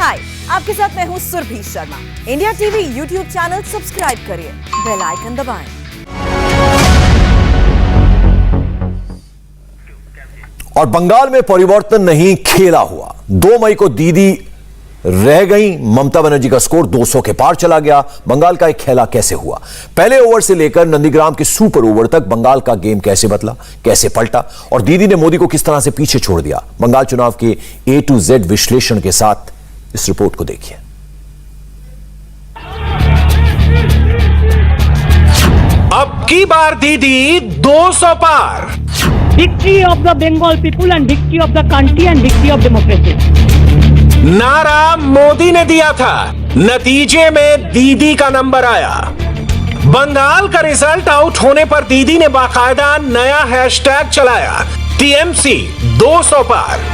हाय, आपके साथ मैं हूँ Surabhi Sharma. India TV YouTube channel subscribe करिए, बेल आइकन दबाएं। और बंगाल में परिवर्तन नहीं खेला हुआ। 2 मई को दीदी रह गई, ममता बनर्जी का स्कोर 200 के पार चला गया। बंगाल का एक खेला कैसे हुआ, पहले ओवर से लेकर नंदीग्राम के सुपर ओवर तक बंगाल का गेम कैसे बदला, कैसे पलटा और दीदी ने मोदी को किस तरह से पीछे छोड़ दिया। बंगाल चुनाव के A to Z विश्लेषण के साथ इस रिपोर्ट को देखिए। अब की बार दीदी 200 पार। Victory of the Bengal people and victory of the country and victory of democracy. नारा मोदी ने दिया था, नतीजे में दीदी का नंबर आया। बंगाल का रिजल्ट आउट होने पर दीदी ने बाकायदा नया हैशटैग चलाया, TMC 200 पार।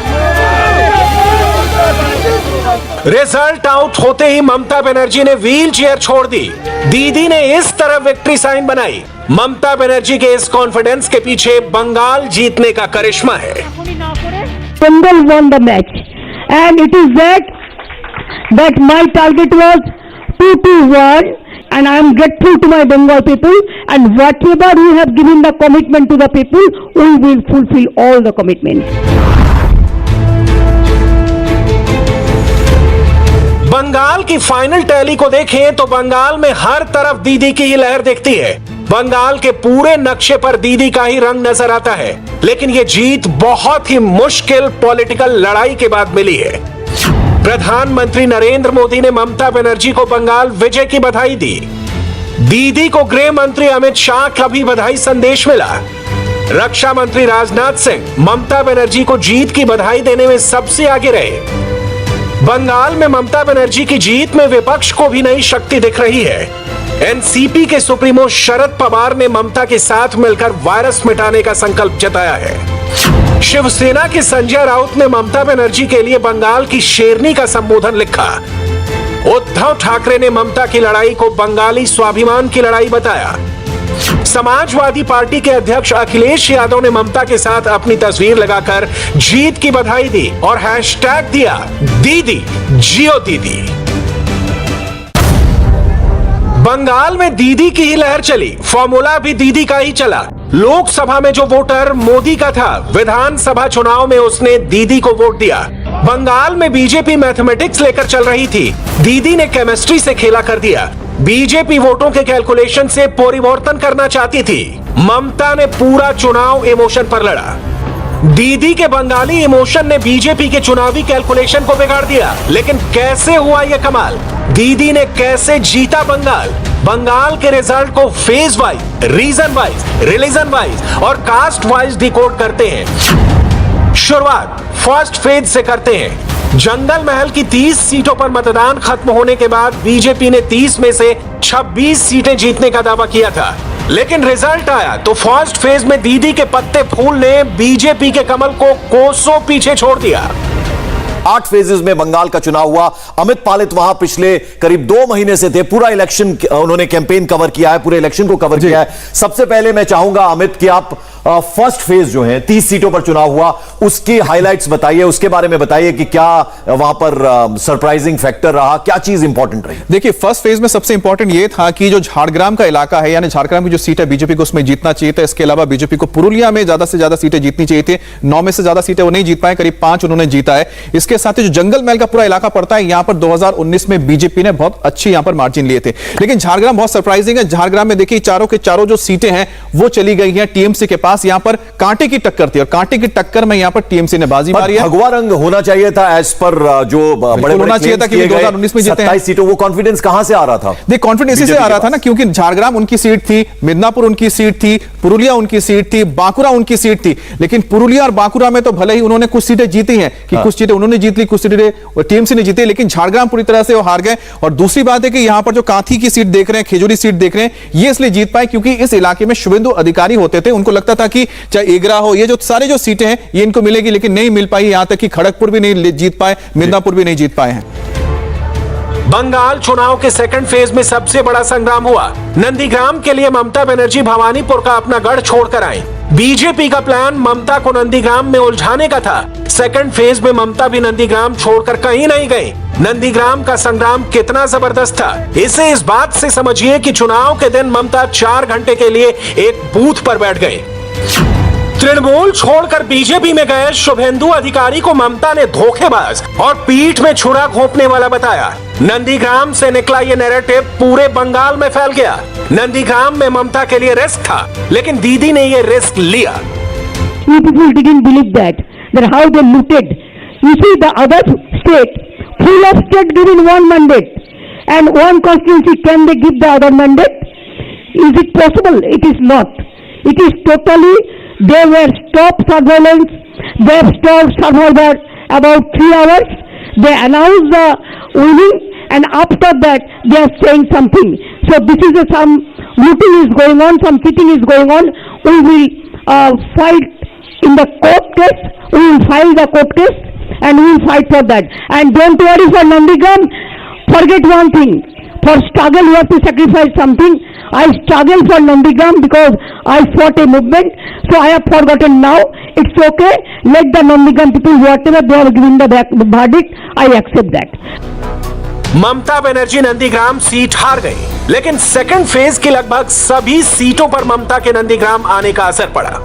रिजल्ट आउट होते ही ममता बनर्जी ने व्हील चेयर छोड़ दी। दीदी ने इस तरह विक्ट्री साइन बनाई। ममता बनर्जी के इस कॉन्फिडेंस के पीछे बंगाल जीतने का करिश्मा है। Bengal won the match and it is that my target was 2-1 and I am grateful to my Bengal people and whatever we have given the commitment to the people, we will fulfill all the commitments. Bengal की final tally को देखें तो बंगाल में हर तरफ दीदी की ही लहर दिखती है। बंगाल के पूरे नक्शे पर दीदी का ही रंग नजर आता है। लेकिन यह जीत बहुत ही मुश्किल पॉलिटिकल लड़ाई के बाद मिली है। प्रधानमंत्री नरेंद्र मोदी ने ममता बनर्जी को बंगाल विजय की बधाई दी। दीदी को गृह मंत्री अमित शाह का भी बधाई संदेश मिला। रक्षा मंत्री राजनाथ सिंह ममता बनर्जी को जीत की बधाई देने में सबसे आगे रहे। बंगाल में ममता बनर्जी की जीत में विपक्ष को भी नई शक्ति दिख रही है। एनसीपी के सुप्रीमो शरद पवार ने ममता के साथ मिलकर वायरस मिटाने का संकल्प जताया है। शिवसेना के संजय राउत ने ममता बनर्जी के लिए बंगाल की शेरनी का संबोधन लिखा। उद्धव ठाकरे ने ममता की लड़ाई को बंगाली स्वाभिमान की लड़ाई बताया। समाजवादी पार्टी के अध्यक्ष अखिलेश यादव ने ममता के साथ अपनी तस्वीर लगाकर जीत की बधाई दी और हैशटैग दिया, दीदी जियो दीदी। बंगाल में दीदी की ही लहर चली, फॉर्मूला भी दीदी का ही चला। लोकसभा में जो वोटर मोदी का था, विधानसभा चुनाव में उसने दीदी को वोट दिया। बंगाल में बीजेपी मैथमेटिक्स लेकर चल रही थी, दीदी ने केमिस्ट्री से खेला कर दिया। बीजेपी वोटों के कैलकुलेशन से परिवर्तन करना चाहती थी। ममता ने पूरा चुनाव इमोशन पर लड़ा। दीदी के बंगाली इमोशन ने बीजेपी के चुनावी कैलकुलेशन को बिगाड़ दिया। लेकिन कैसे हुआ यह कमाल, दीदी ने कैसे जीता बंगाल। बंगाल के रिजल्ट को phase wise, region wise, religion wise और कास्ट वाइज डिकोड करते हैं। शुरुआत फर्स्ट फेज से करते हैं। जंगल महल की 30 सीटों पर मतदान खत्म होने के बाद बीजेपी ने 30 में से 26 सीटें जीतने का दावा किया था। लेकिन रिजल्ट आया तो फर्स्ट फेज में दीदी के पत्ते फूल ने बीजेपी के कमल को कोसों पीछे छोड़ दिया। 8 फेजेस में बंगाल का चुनाव हुआ। अमित पालित वहां पिछले करीब 2 महीने से थे। पूरा इलेक्शन उन्होंने कैंपेन कवर किया है, पूरे इलेक्शन को कवर किया है। सबसे पहले मैं चाहूंगा अमित कि आप फर्स्ट फेज जो है 30 सीटों पर चुनाव हुआ, उसकी हाइलाइट्स बताइए, उसके बारे में बताइए कि क्या वहां पर सरप्राइजिंग फैक्टर रहा, क्या चीज इंपॉर्टेंट रही। देखिए, फर्स्ट फेज में सबसे इंपॉर्टेंट यह था कि जो झारग्राम का इलाका है, यानी झारग्राम की जो सीट है बीजेपी को उसमें जीतना चाहिए था। इसके अलावा बीजेपी को पुरुलिया में ज्यादा से ज्यादा सीटें जीतनी चाहिए थी। 9 में से ज्यादा सीटें वो नहीं जीत पाए, करीब 5 उन्होंने जीता है। इसके साथ ही जो जंगल महल का पूरा इलाका पड़ता है, यहां पर 2019 में बीजेपी ने बहुत अच्छी यहां पर मार्जिन लिए थे। लेकिन झारग्राम बहुत सरप्राइजिंग है। झारग्राम में देखिए चारों के चारों जो सीटें हैं वो चली गई हैं टीएमसी के पास। यहां पर कांटे की टक्कर थी और कांटे की टक्कर में यहां पर टीएमसी ने बाजी मारी है। भगवा रंग होना चाहिए था एज पर जो बड़े होना चाहिए था कि 2019 में जीते 27 सीटों। वो कॉन्फिडेंस कहां से आ रहा था? देख, कॉन्फिडेंस इसी से आ रहा था ना, क्योंकि झारग्राम उनकी सीट थी, मिदनापुर उनकी सीट थी, पुरुलिया उनकी सीट थी, बांकुरा उनकी सीट थी। लेकिन पुरुलिया और बांकुरा में तो भले ही उन्होंने कुछ सीटें जीती हैं कि कुछ सीटें उन्होंने जीत ली, कुछ सीटें टीएमसी ने जीती, लेकिन झारग्राम पूरी तरह से वो हार गए। और दूसरी बात है कि यहां पर जो कांथी की सीट देख रहे हैं, खेजूरी सीट देख रहे हैं, ये इसलिए जीत पाए क्योंकि इस इलाके में शुभेंदु अधिकारी होते थे। उनको लगता था कि चाहे एगरा हो, ये जो सारे जो सीटें हैं ये इनको मिलेगी, लेकिन नहीं मिल पाई। यहां तक कि खड़गपुर भी नहीं जीत पाए, मिदनापुर भी नहीं जीत पाए हैं। बंगाल चुनाव के सेकंड फेज में सबसे बड़ा संग्राम हुआ। नंदीग्राम के लिए ममता बनर्जी भवानीपुर का अपना गढ़ छोड़कर आई। बीजेपी का प्लान ममता को नंदीग्राम में उलझाने का था। सेकंड फेज में ममता भी नंदीग्राम छोड़कर कहीं नहीं गई। नंदीग्राम का संग्राम कितना जबरदस्त था, इसे इस बात से समझिए कि चुनाव के दिन ममता 4 घंटे के लिए एक बूथ पर बैठ गई। तृणमूल छोड़कर बीजेपी में गए शुभेंदु अधिकारी को ममता ने धोखेबाज और पीठ में छुरा घोंपने वाला बताया। नंदीग्राम से निकला ये नैरेटिव पूरे बंगाल में फैल गया। नंदीग्राम में ममता के लिए रिस्क था, लेकिन दीदी ने ये रिस्क लिया। You people didn't believe that how they looted. You see the other state, full of state given one mandate and one constituency, can they give the other mandate? Is it possible? It is not. It is totally, they were stopped surveillance, they have stopped surveillance about 3 hours, they announced the winning and after that they are saying something. So this is some looting is going on, some cheating is going on. We will fight in the court case, we will file the court case and we will fight for that. And don't worry for Nandigram, forget one thing, for struggle you have to sacrifice something. I struggle for Nandigram because I fought a movement, so I have forgotten now. It's okay, let the Nandigram people, whatever they have given the verdict, I accept that. Mamata Banerjee Nandigram seat हार गई, लेकिन second phase की लगभग सभी सीटों पर ममता के नंदीग्राम आने का असर पड़ा।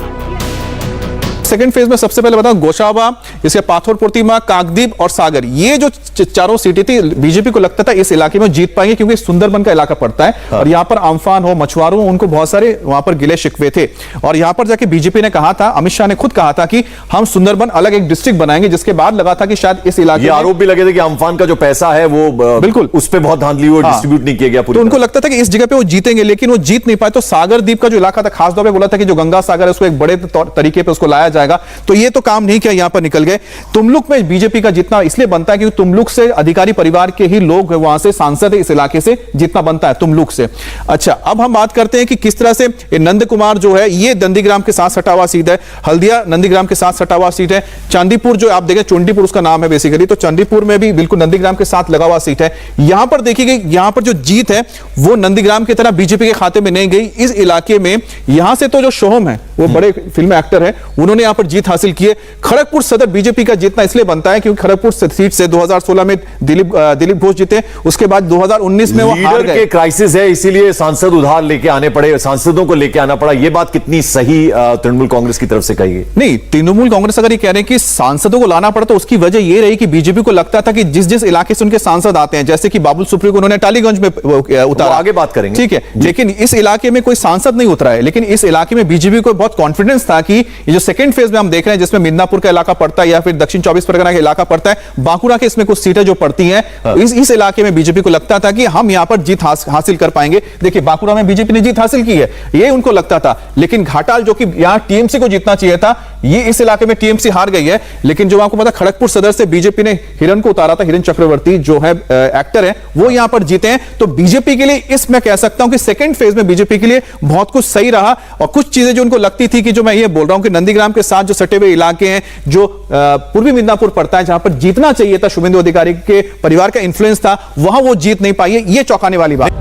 सेकंड फेज में सबसे पहले बताऊं, गोशावा, इसके पाथर प्रतिमा, काकद्वीप और सागर, ये जो चारों सीटें थी बीजेपी को लगता था इस इलाके में जीत पाएंगे क्योंकि सुंदरबन का इलाका पड़ता है। और यहां पर आम्फान हो, मछुआरों हो, उनको बहुत सारे वहां पर गिले शिकवे थे। और यहां पर जाके बीजेपी ने कहा था, अमित शाह ने खुद कहा था कि हम सुंदरबन अलग एक डिस्ट्रिक्ट बनाएंगे, जिसके बाद लगा था कि शायद इस इलाके आरोप भी लगे थे कि आम्फान का जो पैसा है वो बिल्कुल उस पर बहुत धांधली हुई, डिस्ट्रीब्यूट नहीं किया गया। तो उनको लगता था कि इस जगह पे वो जीतेंगे, लेकिन वो जीत नहीं पाए। तो सागर द्वीप का जो इलाका था, खासतौर पर बोला था कि जो गंगा सागर है उसको एक बड़े तरीके पर उसको लाया जाएगा, तो ये तो काम नहीं किया, यहां पर निकल गए। तुमलुक में बीजेपी का जितना इसलिए बनता है क्योंकि तुमलुक से अधिकारी परिवार के ही लोग वहां से सांसद है, इस इलाके से जितना बनता है तुमलुक से। अच्छा, अब हम बात करते हैं कि किस तरह से नंद कुमार जो है ये नंदीग्राम के साथ सटा हुआ सीट है, हल्दिया नंदीग्राम के साथ सटा हुआ सीट है, चांदीपुर जो आप देखें चुंडीपुर उसका नाम है बेसिकली, तो चांदीपुर में भी बिल्कुल नंदीग्राम के साथ लगा हुआ सीट है। यहां पर देखिए यहां पर जो जीत है वो नंदीग्राम की तरह बीजेपी के खाते में नहीं गई। इस इलाके में यहां से तो जो सोहम है वो बड़े फिल्म एक्टर है, उन्होंने यहां पर जीत हासिल की है। खड़गपुर सदर बीजेपी का जीतना इसलिए बनता है क्योंकि खड़गपुर सीट से 2016 में दिलीप घोष जीते, उसके बाद 2019 में वो हार गए। के क्राइसिस है, इसीलिए सांसद उधार लेके आने पड़े, सांसदों को लेके आना पड़ा। ये बात कितनी सही तृणमूल कांग्रेस की तरफ से कही गई? नहीं, तृणमूल कांग्रेस अगर ये कह रहे हैं कि सांसदों को लाना पड़ा तो उसकी वजह ये रही कि बीजेपी को लगता था कि जिस जिस इलाके से उनके सांसद आते हैं, जैसे कि बाबुल सुप्रियो को उन्होंने टालीगंज में उतारा, आगे बात करेंगे, ठीक है, लेकिन इस इलाके में कोई सांसद नहीं उतरा है। लेकिन इस इलाके में बीजेपी को बहुत कॉन्फिडेंस था कि ये जो सेकंड फेज में हम देख रहे हैं जिसमें मिदनापुर का इलाका पड़ता है या फिर दक्षिण 24 परगना का इलाका पड़ता है, बांकुड़ा के इसमें कुछ सीटें जो पड़ती हैं, इस इलाके में बीजेपी को लगता था कि हम यहां पर जीत हासिल कर पाएंगे। देखिए बांकुड़ा में बीजेपी ने जीत हासिल की है, ये उनको लगता था, लेकिन घाटाल जो कि यहां टीएमसी को जीतना चाहिए था, ये इस इलाके में टीएमसी हार गई है। लेकिन जो आपको पता खड़गपुर सदर से बीजेपी ने हिरन को उतारा था, हिरन चक्रवर्ती जो है एक्टर है, वो यहां पर जीते हैं। तो बीजेपी के लिए इस मैं कह सकता हूं कि सेकंड फेज में बीजेपी के लिए बहुत कुछ सही रहा। और कुछ चीजें जो उनको लगती थी कि जो मैं ये बोल रहा हूं कि नंदीग्राम के साथ जो सटे हुए इलाके हैं, जो पूर्वी मिदनापुर पड़ता है, जहां पर जीतना चाहिए था, शुभेंदु अधिकारी के परिवार का इंफ्लुएंस था, वहां वो जीत नहीं पाई है, ये चौंकाने वाली बात।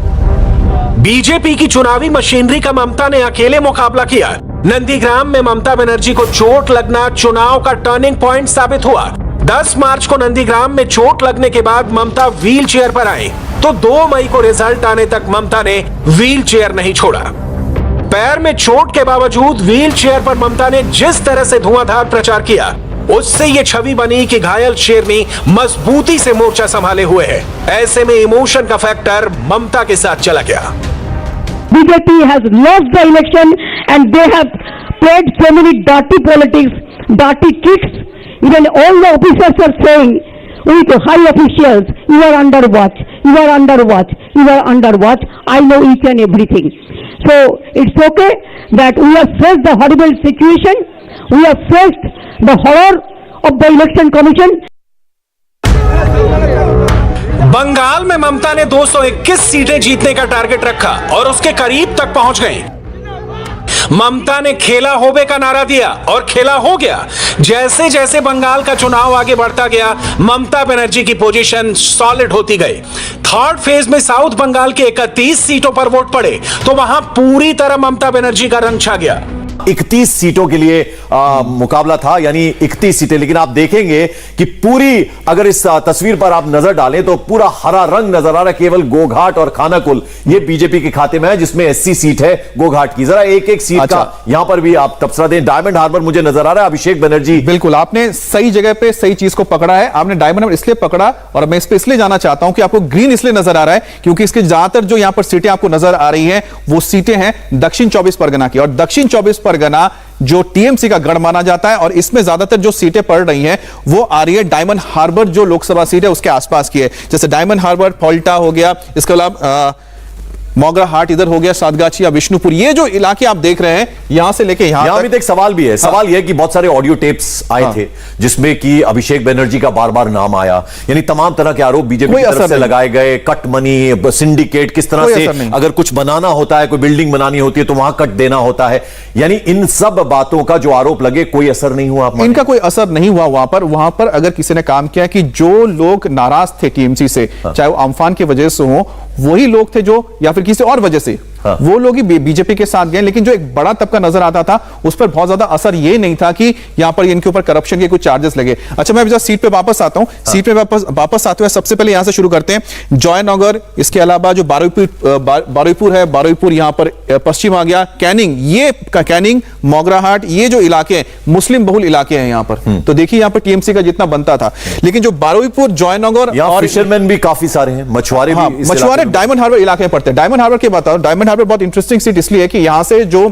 बीजेपी की चुनावी मशीनरी का ममता ने अकेले मुकाबला किया। नंदीग्राम में ममता बनर्जी को चोट लगना चुनाव का टर्निंग पॉइंट साबित हुआ। 10 मार्च को नंदीग्राम में चोट लगने के बाद ममता व्हील चेयर पर आई, तो 2 मई को रिजल्ट आने तक ममता ने व्हील चेयर नहीं छोड़ा। पैर में चोट के बावजूद व्हील चेयर पर ममता ने जिस तरह से धुआंधार प्रचार किया, उससे ये छवि बनी कि घायल शेरनी मजबूती से मोर्चा संभाले हुए है। ऐसे में इमोशन का फैक्टर ममता के साथ चला गया। BJP has lost the election and they have played so many dirty politics, dirty tricks. Even all the officers are saying with high officials, you are under watch, you are under watch, you are under watch. I know each and everything. So it's okay that we have faced the horrible situation. We have faced the horror of the election commission. Bengal में ममता ने 221 सीटें जीतने का target रखा और उसके करीब तक पहुंच गई। ममता ने खेला होबे का नारा दिया और खेला हो गया। जैसे जैसे बंगाल का चुनाव आगे बढ़ता गया, ममता बनर्जी की पोजीशन सॉलिड होती गई। थर्ड फेज में साउथ बंगाल के 31 सीटों पर वोट पड़े तो वहां पूरी तरह ममता बनर्जी का रंग छा गया। 31 सीटों के लिए मुकाबला था, यानी 31 सीटें। लेकिन आप देखेंगे कि पूरी अगर इस तस्वीर पर आप नजर डालें तो पूरा हरा रंग नजर आ रहा है। केवल गोघाट और खानाकुल ये बीजेपी के खाते में है, जिसमें 80 सीट है गोघाट की। जरा एक एक सीट का यहां पर भी आप तबसरा दें। डायमंड हार्बर मुझे नजर आ रहा है अभिषेक बनर्जी। बिल्कुल, आपने सही जगह पे सही चीज को पकड़ा है। आपने डायमंड हार्बर इसलिए पकड़ा, और मैं इस पे इसलिए जाना चाहता हूं कि आपको ग्रीन इसलिए नजर आ रहा है क्योंकि इसके ज्यादातर जो यहां पर सीटें आपको नजर आ रही हैं वो सीटें हैं दक्षिण 24 परगना की। और दक्षिण 24 परगना जो टीएमसी का गढ़ माना जाता है, और इसमें ज्यादातर जो सीटें पड़ रही हैं वो आ रही है डायमंड हार्बर जो लोकसभा सीट है उसके आसपास की है। जैसे डायमंड हार्बर, फॉल्टा हो गया, इसके अलावा मोगरा हाट इधर हो गया, सातगाछी या विष्णुपुर, ये जो इलाके आप देख रहे हैं यहां से लेके यहां भी एक सवाल भी है। सवाल यह है कि बहुत सारे ऑडियो टेप्स आए थे जिसमें कि अभिषेक बनर्जी का बार बार नाम आया, यानी तमाम तरह के आरोप बीजेपी की तरफ से लगाए गए। कट मनी, सिंडिकेट, किस तरह से अगर कुछ बनाना होता है, कोई बिल्डिंग बनानी होती है तो वहां कट देना होता है, यानी इन सब बातों का जो आरोप लगे कोई असर नहीं हुआ। इनका कोई असर नहीं हुआ वहां पर अगर किसी ने काम किया कि जो लोग नाराज थे टीएमसी से, चाहे वो अम्फान की वजह से हो, वही लोग थे जो, या फिर किसी और वजह से वो लोग ही बीजेपी के साथ गए। लेकिन जो एक बड़ा तबका नजर आता था उस पर बहुत ज्यादा असर ये नहीं था कि यहां पर इनके ऊपर करप्शन के कुछ चार्जेस लगे। अच्छा, मैं सीट पे वापस आता हूं। सीट पे वापस आते हुए सबसे पहले यहां से शुरू करते हैं। जॉयनगर, इसके अलावा जो बारुईपुर है, बारुईपुर यहां पर पश्चिम आ गया, कैनिंग, ये कैनिंग, मोगराहाट, ये जो इलाके हैं मुस्लिम बहुल इलाके हैं यहां पर। तो देखिए यहां पर टीएमसी का जितना बनता था, लेकिन जो बारुईपुर, जॉयनगर और फिशरमैन भी काफी सारे हैं, मछुआरे भी। मछुआरे डायमंड हार्बर इलाके में पड़ते हैं। डायमंड हार्बर की बताओ, डायमंड हार्बर बहुत इंटरेस्टिंग सीट इसलिए है कि यहां से जो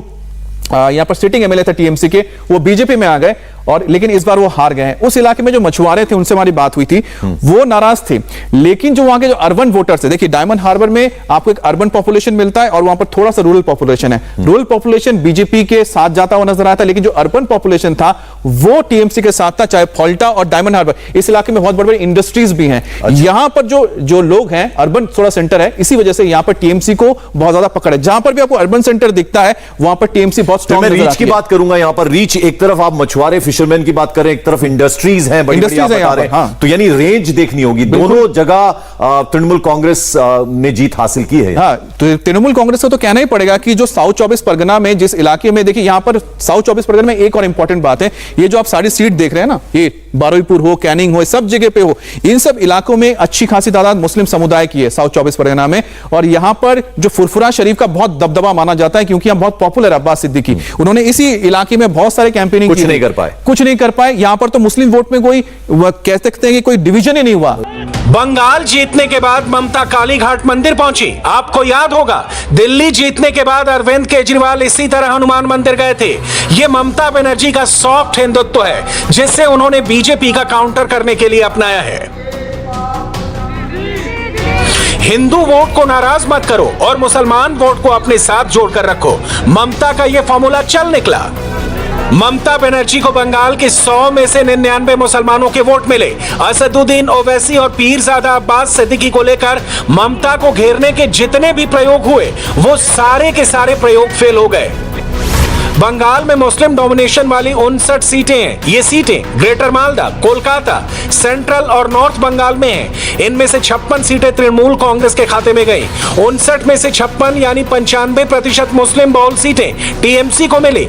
यहां पर सिटिंग एमएलए थे टीएमसी के, वो बीजेपी में आ गए, और लेकिन इस बार वो हार गए हैं। उस इलाके में जो मछुआरे थे उनसे हमारी बात हुई थी, वो नाराज थे। लेकिन जो वहां के जो अर्बन वोटर्स है, देखिए डायमंड हार्बर में आपको एक अर्बन पॉपुलेशन मिलता है और वहां पर थोड़ा सा रूरल पॉपुलेशन है। रूरल पॉपुलेशन बीजेपी के साथ जाता हुआ नजर आता है, लेकिन जो अर्बन पॉपुलेशन था वो टीएमसी के साथ था, चाहे फॉल्टा और डायमंड हार्बर। इस इलाके में बहुत बड़े बड़े इंडस्ट्रीज भी हैं। यहां पर जो लोग हैं, अर्बन थोड़ा सेंटर है, इसी वजह से यहां पर टीएमसी को बहुत ज्यादा पकड़ है। जहां पर भी आपको अर्बन सेंटर दिखता है वहां पर टीएमसी बहुत स्ट्रांग नजर आती है। रीच की बात करूंगा, यहां पर रीच, एक तरफ आप मछुआरे फिशरमैन की बात करें, एक तरफ इंडस्ट्रीज हैं, बड़ी बड़ी आप बता रहे हैं। तो यानी रेंज देखनी होगी। दोनों जगह तृणमूल कांग्रेस ने जीत हासिल की है। हाँ, तो तृणमूल कांग्रेस को तो कहना ही पड़ेगा कि जो साउथ 24 परगना में जिस इलाके में, देखिए यहां पर साउथ 24 परगना में एक और इंपॉर्टेंट बात है, ये जो आप सारी सीट देख रहे हैं ना, ये बारुईपुर हो, कैनिंग हो, सब जगह पे हो, इन सब इलाकों में अच्छी खासी तादाद मुस्लिम समुदाय की है साउथ 24 परगना में। और यहां पर जो फुरफुरा शरीफ का बहुत दबदबा माना जाता है क्योंकि यहां बहुत पॉपुलर अब्बास सिद्दीकी, उन्होंने इसी इलाके में बहुत सारे कैंपेनिंग कुछ नहीं कर पाए। यहां पर तो मुस्लिम वोट में कोई कह सकते हैं कि कोई डिवीजन ही नहीं हुआ। बंगाल जीतने के बाद ममता कालीघाट मंदिर पहुंची। आपको याद होगा दिल्ली जीतने के बाद अरविंद केजरीवाल इसी तरह हनुमान मंदिर गए थे। यह ममता बनर्जी का सॉफ्ट हिंदुत्व है जिससे उन्होंने बीजेपी का काउंटर करने के लिए अपनाया है। हिंदू वोट को नाराज मत करो और मुसलमान वोट को अपने साथ जोड़कर रखो। ममता का यह फॉर्मूला चल निकला। ममता बनर्जी को बंगाल के 100 में से 99 मुसलमानों के वोट मिले। असदुद्दीन ओवैसी और पीरजादा अब्बास सिद्दीकी को लेकर ममता को घेरने के जितने भी प्रयोग हुए वो सारे के सारे प्रयोग फेल हो गए। बंगाल में मुस्लिम डोमिनेशन वाली 59 सीटें हैं। ये सीटें ग्रेटर मालदा, कोलकाता, सेंट्रल और नॉर्थ बंगाल में हैं। इनमें से 56 सीटें तृणमूल कांग्रेस के खाते में गई। 59 में से 56 यानी 95% मुस्लिम बहुल सीटें टीएमसी को मिली।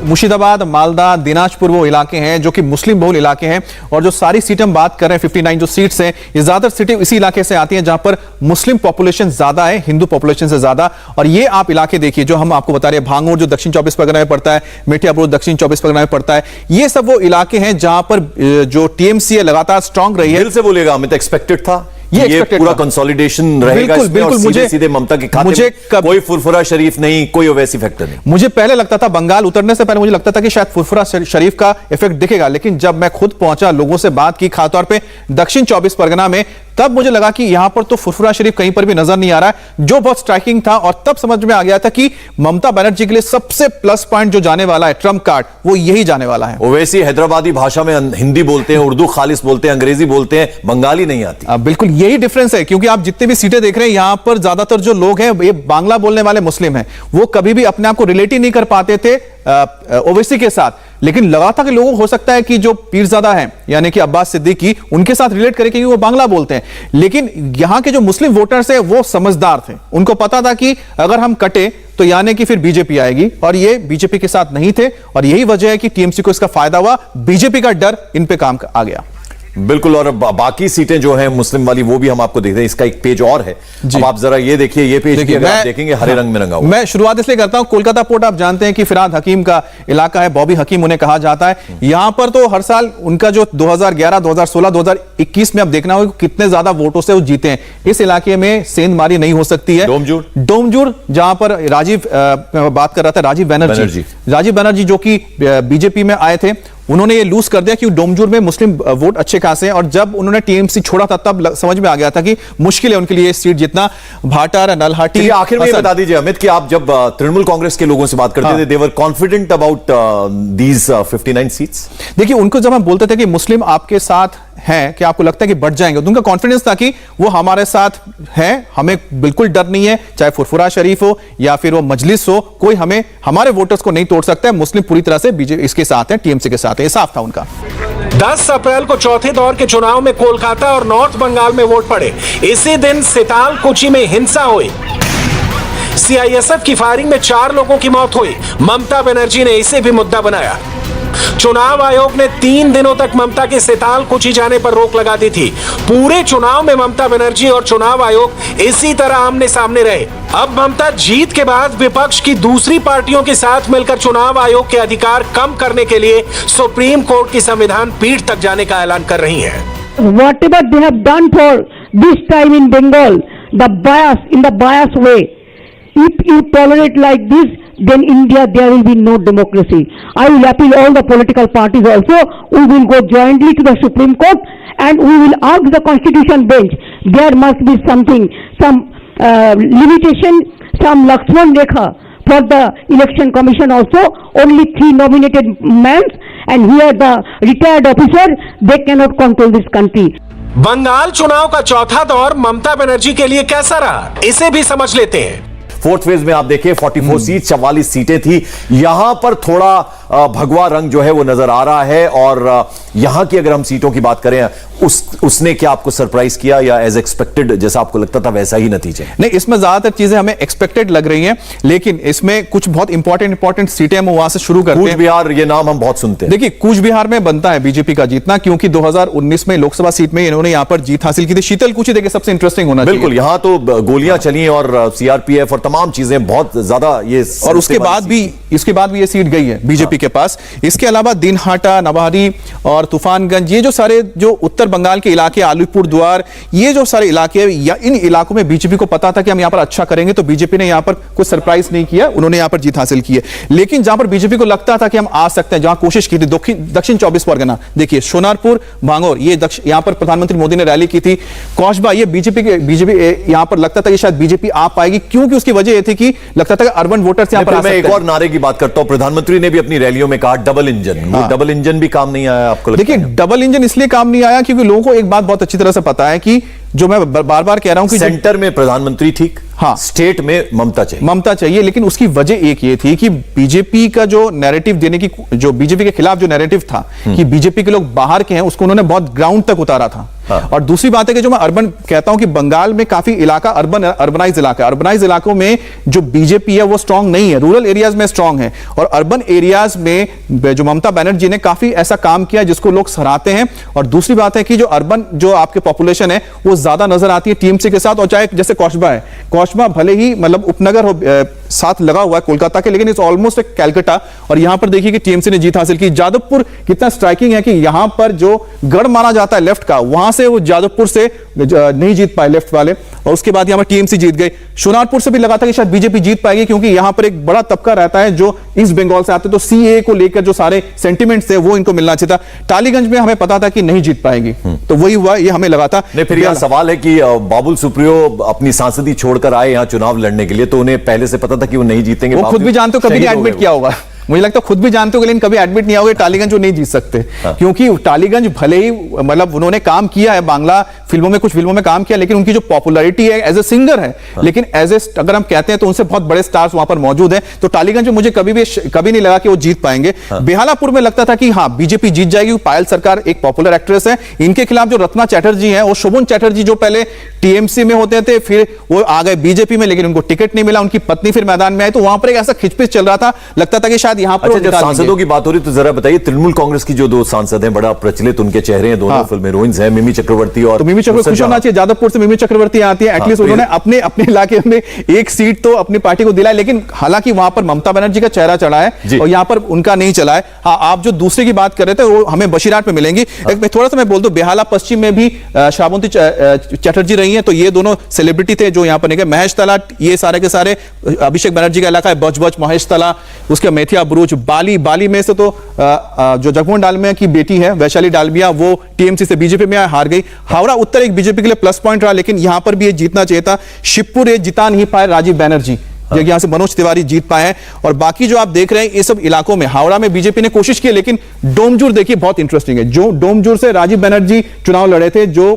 मुर्शिदाबाद, मालदा, दिनाजपुर वो इलाके हैं जो कि मुस्लिम बहुल इलाके हैं, और जो सारी सीटें हम बात कर रहे हैं 59 जो सीट्स हैं, ये ज्यादातर सीटें इसी इलाके से आती हैं जहां पर मुस्लिम पॉपुलेशन ज्यादा है, हिंदू पॉपुलेशन से ज्यादा। और ये आप इलाके देखिए जो हम आपको बता रहे हैं, भांगूर जो दक्षिण 24 परगना में पड़ता है, मिठियापुर दक्षिण 24 परगना में पड़ता है, ये सब वो इलाके हैं जहां पर जो टीएमसी है लगातार स्ट्रांग रही है। दिल से बोलेगा, हमें तो एक्सपेक्टेड था ये पूरा कंसोलिडेशन रहेगा। बिल्कुल, मुझे सीधे ममता के खाते में कोई फुरफुरा शरीफ नहीं, कोई ओवैसी फैक्टर नहीं। मुझे पहले लगता था, बंगाल उतरने से पहले मुझे लगता था कि शायद फुरफुरा शरीफ का इफेक्ट दिखेगा, लेकिन जब मैं खुद पहुंचा, लोगों से बात की, खासतौर पे दक्षिण 24 परगना में, तब मुझे लगा कि यहां पर तो फुरफुरा शरीफ कहीं पर भी नजर नहीं आ रहा है, जो बहुत स्ट्राइकिंग था। और तब समझ में आ गया था कि ममता बनर्जी के लिए सबसे प्लस पॉइंट जो जाने वाला है, ट्रम्प कार्ड, वो यही जाने वाला है। ओवैसी हैदराबादी भाषा में हिंदी बोलते हैं, उर्दू खालिस बोलते हैं, अंग्रेजी बोलते हैं, बंगाली नहीं आती। बिल्कुल यही डिफरेंस है, क्योंकि आप जितने भी सीटें देख रहे हैं यहां पर ज्यादातर जो लोग हैं ये बांग्ला बोलने वाले मुस्लिम हैं। वो कभी भी अपने आप को रिलेट ही नहीं कर पाते थे ओवैसी के साथ। लेकिन लगा था कि लोगों को हो सकता है कि जो पीरजादा हैं यानी कि अब्बास सिद्दीकी उनके साथ रिलेट करे क्योंकि वो बांग्ला बोलते हैं, लेकिन यहां के जो मुस्लिम वोटर्स हैं वो समझदार थे, उनको पता था कि अगर हम कटे तो यानी कि फिर बीजेपी आएगी, और ये बीजेपी के साथ नहीं थे, और यही वजह है कि टीएमसी को इसका फायदा हुआ, बीजेपी का डर इन पे काम आ गया। बिल्कुल, और बाकी सीटें जो हैं मुस्लिम वाली वो भी हम आपको देखते हैं। इसका एक पेज और है, अब आप जरा ये देखिए, ये पेज भी अगर आप देखेंगे हरे रंग में रंगा हुआ। मैं शुरुआत इसलिए करता हूं, कोलकाता पोर्ट आप जानते हैं कि फिरहाद हकीम का इलाका है, बॉबी हकीम उन्हें कहा जाता है। यहां पर तो हर साल उनका जो 2011, 2016, 2021 में अब देखना होगा कितने ज्यादा वोटों से वो जीते हैं। इस इलाके में सेंधमारी नहीं हो सकती है। डोमजूर जहां पर राजीव बात कर रहा था, राजीव बनर्जी जो कि बीजेपी में आए थे, उन्होंने ये लूज कर दिया कि डोमजूर में मुस्लिम वोट अच्छे खासे हैं, और जब उन्होंने टीएमसी छोड़ा था तब समझ में आ गया था कि मुश्किल है उनके लिए सीट जितना। भाटार, नलहाटी। आखिर में ये बता दीजिए अमित कि आप जब तृणमूल कांग्रेस के लोगों से बात करते थे, दे वर कॉन्फिडेंट अबाउट दीज 59 सीट्स। देखिए, उनको जब हम बोलते थे कि मुस्लिम आपके साथ हैं, कि आपको लगता है कि बढ़ जाएंगे, तो उनका कॉन्फिडेंस था कि वो हमारे साथ है, हमें बिल्कुल डर नहीं है, चाहे फुरफुरा शरीफ हो या फिर वो मजलिस हो, कोई हमें हमारे वोटर्स को नहीं तोड़ सकता है। मुस्लिम पूरी तरह से बीजेपी इसके साथ है, टीएमसी के साथ है, ये साफ था उनका। 10 अप्रैल को चौथे दौर के चुनाव में कोलकाता और नॉर्थ बंगाल में वोट पड़े। इसी दिन सितालकुची में हिंसा हुई, सीआईएसएफ की फायरिंग में 4 लोगों की मौत हुई। ममता बनर्जी ने इसे भी मुद्दा बनाया। चुनाव आयोग ने 3 दिनों तक ममता के सितालकुची जाने पर रोक लगा दी थी। पूरे चुनाव में ममता बनर्जी और चुनाव आयोग इसी तरह आमने सामने रहे। अब ममता जीत के बाद विपक्ष की दूसरी पार्टियों के साथ मिलकर चुनाव आयोग के अधिकार कम करने के लिए सुप्रीम कोर्ट की संविधान पीठ तक जाने का ऐलान कर रही हैं। Whatever they have done for this time in Bengal, the bias way, if you tolerate like this, then India there will be no democracy. I will appeal all the political parties also. We will go jointly to the Supreme Court and we will ask the Constitution bench. There must be something, some limitation, some Lakshman Rekha for the Election Commission also. Only 3 nominated men, and here the retired officer, they cannot control this country. Bengal चुनाव का चौथा दौर ममता बनर्जी के लिए कैसा रहा, इसे भी समझ लेते हैं। फोर्थ फेज में आप देखिए 44 सीट, 44 सीटें थी। यहां पर थोड़ा भगवा रंग जो है वो नजर आ रहा है, और यहां की अगर हम सीटों की बात करें, उसने क्या आपको सरप्राइज किया, या एज एक्सपेक्टेड जैसा आपको लगता था वैसा ही नतीजे? नहीं, इसमें ज्यादातर चीजें हमें एक्सपेक्टेड लग रही हैं, लेकिन इसमें कुछ बहुत इंपॉर्टेंट सीटें हम वहां से शुरू करते हैं। कूच बिहार, ये नाम हम बहुत सुनते हैं। देखिए, कूच बिहार में बनता है बीजेपी का जीतना, क्योंकि 2019 में लोकसभा सीट में इन्होंने यहां पर जीत हासिल की थी। शीतलकुची देखिए सबसे इंटरेस्टिंग होना चाहिए। बिल्कुल, यहां तो गोलियां चली और सीआरपीएफ और तमाम चीजें बहुत ज्यादा, ये और उसके बाद भी ये सीट गई है बीजेपी के पास। इसके अलावा दिनहाटा, नवारी और तूफानगंज, ये जो सारे जो उत्तर बंगाल के इलाके, अलीपुर द्वार, ये जो सारे इलाके, या इन इलाकों में बीजेपी को पता था कि हम यहां पर अच्छा करेंगे, तो बीजेपी ने यहां पर कोई सरप्राइज नहीं किया, उन्होंने यहां पर जीत हासिल की है। लेकिन जहां पर बीजेपी को लगता था कि हम आ सकते हैं, जहां कोशिश की थी, दक्षिण 24 परगना देखिए, सोनारपुर, भांगौर, ये यहां पर प्रधानमंत्री मोदी ने रैली की थी। कौशबा, ये बीजेपी यहां पर लगता था कि शायद बीजेपी आ पाएगी, क्योंकि उसकी वजह यह थी कि लगता था कि अर्बन वोटर्स यहां पर आ सकते हैं। एक और नारे की बात करता हूं, प्रधानमंत्री ने भी अपनी रैलियों में कहा डबल इंजन। वो डबल इंजन भी काम नहीं आया आपको लगता है? देखिए, डबल इंजन इसलिए काम नहीं आया क्योंकि लोगों को एक बात बहुत अच्छी तरह से पता है कि जो मैं बार बार कह रहा हूं कि सेंटर में प्रधानमंत्री ठीक, हाँ, स्टेट में ममता चाहिए। लेकिन उसकी वजह एक ये थी कि बीजेपी का जो नैरेटिव देने की, जो बीजेपी के खिलाफ जो नैरेटिव था कि बीजेपी के लोग बाहर के हैं, उसको उन्होंने बहुत ग्राउंड तक उतारा था। हाँ। और दूसरी बात है कि जो मैं अर्बन कहता हूं कि बंगाल में काफी इलाका अर्बनाइज इलाका, अर्बनाइज इलाकों में जो बीजेपी है वो स्ट्रांग नहीं है, रूरल एरियाज में स्ट्रांग है, और अर्बन एरियाज में जो ममता बनर्जी ने काफी ऐसा काम किया जिसको लोग सराहते हैं। और दूसरी बात है कि जो अर्बन जो आपके पॉपुलेशन है वो ज्यादा नजर आती है टीएमसी के साथ, और चाहे जैसे कौशबा है, कौशबा भले ही मतलब उपनगर हो, साथ लगा हुआ है कोलकाता के, लेकिन इट्स ऑलमोस्ट एक कैलकाटा, और यहां पर देखिए कि टीएमसी ने जीत हासिल की। जादवपुर कितना स्ट्राइकिंग है कि यहां पर जो गढ़ माना जाता है लेफ्ट का, वहां से वो जादवपुर से नहीं जीत पाए लेफ्ट वाले, और उसके बाद यहां पर टीएमसी जीत गए। सोनारपुर से भी लगा था कि शायद बीजेपी जीत पाएगी, क्योंकि यहां पर एक बड़ा तबका रहता है जो ईस्ट बंगाल से आते, तो सीए को लेकर जो सारे सेंटिमेंट्स थे वो इनको मिलना चाहिए था। टालीगंज में हमें पता था कि नहीं जीत पाएगी, तो वही हुआ, ये हमें लगा था। फिर यह सवाल है कि बाबुल सुप्रियो अपनी सांसदी छोड़कर आए यहां चुनाव लड़ने के लिए, तो उन्हें पहले से पता था कि वो नहीं जीतेंगे? वो खुद भी जानते हो, कभी नहीं एडमिट किया होगा। मुझे लगता है खुद भी जानते हो, लेकिन कभी एडमिट नहीं आओगे टालीगंज वो नहीं जीत सकते। क्योंकि टालीगंज भले ही मतलब उन्होंने काम किया है, बांग्ला फिल्मों में कुछ फिल्मों में काम किया, लेकिन उनकी जो पॉपुलैरिटी है एज ए सिंगर है, लेकिन एज ए अगर हम कहते हैं तो उनसे बहुत बड़े स्टार्स वहां पर मौजूद हैं। तो टालीगंज में मुझे कभी नहीं लगा कि वो जीत पाएंगे। बेहालापुर में लगता था कि हाँ बीजेपी जीत जाएगी, पायल सरकार एक पॉपुलर एक्ट्रेस है। इनके खिलाफ जो रत्ना चैटर्जी है और शोभन चैटर्जी जो पहले टीएमसी में होते थे, फिर वो आ गए बीजेपी में, लेकिन उनको टिकट नहीं मिला, उनकी पत्नी फिर मैदान में आई, तो वहां पर एक ऐसा खिचपिच चल रहा था, लगता था कि शायद यहां पर। जब सांसदों की बात हो रही तो जरा बताइए, तृणमूल कांग्रेस की जो दो सांसद हैं, बड़ा प्रचलित उनके चेहरे हैं, दोनों फिल्म हीरोइंस हैं, मिमी चक्रवर्ती और तो मिमी चक्रवर्ती खुश होना चाहिए, जादवपुर से मिमी चक्रवर्ती आती है, एटलीस्ट उन्होंने अपने इलाके में एक सीट तो अपनी पार्टी को दिलाई। लेकिन हालांकि वहां पर ममता बनर्जी का चेहरा चढ़ा है और यहां पर उनका नहीं चला है। हाँ, आप जो दूसरे की बात कर रहे थे वो हमें बशीराट में मिलेंगी। थोड़ा सा मैं बोल दूं, बेहाला पश्चिम में भी श्रावंती चैटर्जी रही है, तो ये दोनों सेलिब्रिटी थे जो यहां पर निकले। महेश तला, ये सारे के सारे अभिषेक बनर्जी का इलाका है, बच महेश तला, उसके मेथिया बुरुज, बाली में से तो जो जगमोहन डालमिया की बेटी है वैशाली डालमिया, वो टीएमसी से बीजेपी में हार गई। हावड़ा उत्तर एक बीजेपी के लिए प्लस पॉइंट रहा, लेकिन यहां पर भी ये जीतना चाहिए था। शिवपुर ये जिता नहीं पाए राजीव बैनर्जी, यहां से मनोज तिवारी जीत पाए हैं। और बाकी जो आप देख रहे हैं ये सब इलाकों में, हावड़ा में बीजेपी ने कोशिश की, लेकिन डोमजूर देखिए बहुत इंटरेस्टिंग है। जो डोमजूर से राजीव बनर्जी चुनाव लड़े थे, जो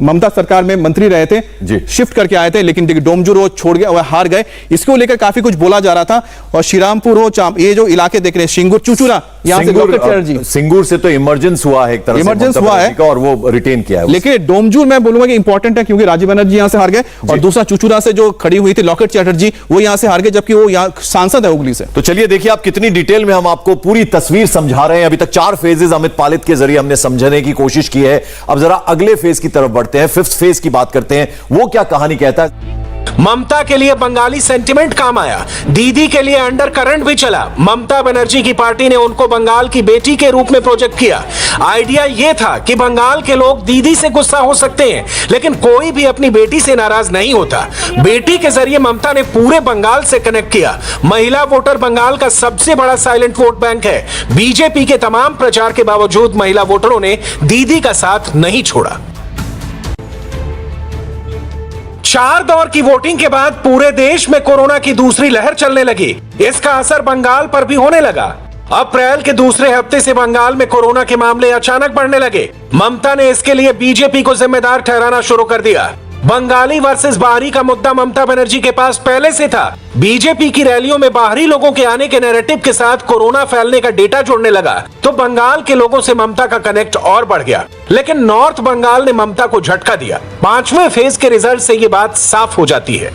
ममता सरकार में मंत्री रहे थे, शिफ्ट करके आए थे, लेकिन डोमजूर वो छोड़ गया, वो हार गए। इसको लेकर काफी कुछ बोला जा रहा था। और श्रीरामपुर हो, ये जो इलाके देख रहे हैं, सिंगूर, चुचुरा, यहां से डॉक्टर चैटर्जी, सिंगूर से तो इमरजेंस हुआ है, एक तरह से इमरजेंस हुआ है और वो रिटेन किया है। लेकिन डोमजूर मैं बोलूंगा कि इंपॉर्टेंट है, क्योंकि राजीव बनर्जी यहां से हार गए, और दूसरा चुचुरा से जो खड़ी हुई थी लॉकेट चैटर्जी, वो यहां से हार गए, जबकि वो यहां सांसद है हुगली से। तो चलिए देखिए आप कितनी डिटेल में हम आपको पूरी तस्वीर समझा रहे हैं। अभी तक 4 फेजेस अमित पालित के जरिए हमने समझने की कोशिश की है। अब जरा अगले फेज की तरफ बढ़ते हैं, 5th फेज की बात करते हैं। वो क्या कहानी कहता है? ममता के लिए बंगाली सेंटिमेंट काम आया, दीदी के लिए अंडर करंट भी चला। ममता बनर्जी की पार्टी ने उनको बंगाल की बेटी के रूप में प्रोजेक्ट किया। आइडिया यह था कि बंगाल के लोग दीदी से गुस्सा हो सकते हैं, लेकिन कोई भी अपनी बेटी से नाराज नहीं होता। बेटी के जरिए ममता ने पूरे बंगाल से कनेक्ट किया। महिला वोटर बंगाल का सबसे बड़ा साइलेंट वोट बैंक है। बीजेपी के तमाम प्रचार के बावजूद महिला वोटरों ने दीदी का साथ नहीं छोड़ा। 4 दौर की वोटिंग के बाद पूरे देश में कोरोना की दूसरी लहर चलने लगी। इसका असर बंगाल पर भी होने लगा। अप्रैल के दूसरे हफ्ते से बंगाल में कोरोना के मामले अचानक बढ़ने लगे। ममता ने इसके लिए बीजेपी को जिम्मेदार ठहराना शुरू कर दिया। बंगाली वर्सेस बाहरी का मुद्दा ममता बनर्जी के पास पहले से था। बीजेपी की रैलियों में बाहरी लोगों के आने के नैरेटिव के साथ कोरोना फैलने का डेटा जोड़ने लगा, तो बंगाल के लोगों से ममता का कनेक्ट और बढ़ गया। लेकिन नॉर्थ बंगाल ने ममता को झटका दिया। 5वें फेज के रिजल्ट से ये बात साफ हो जाती है।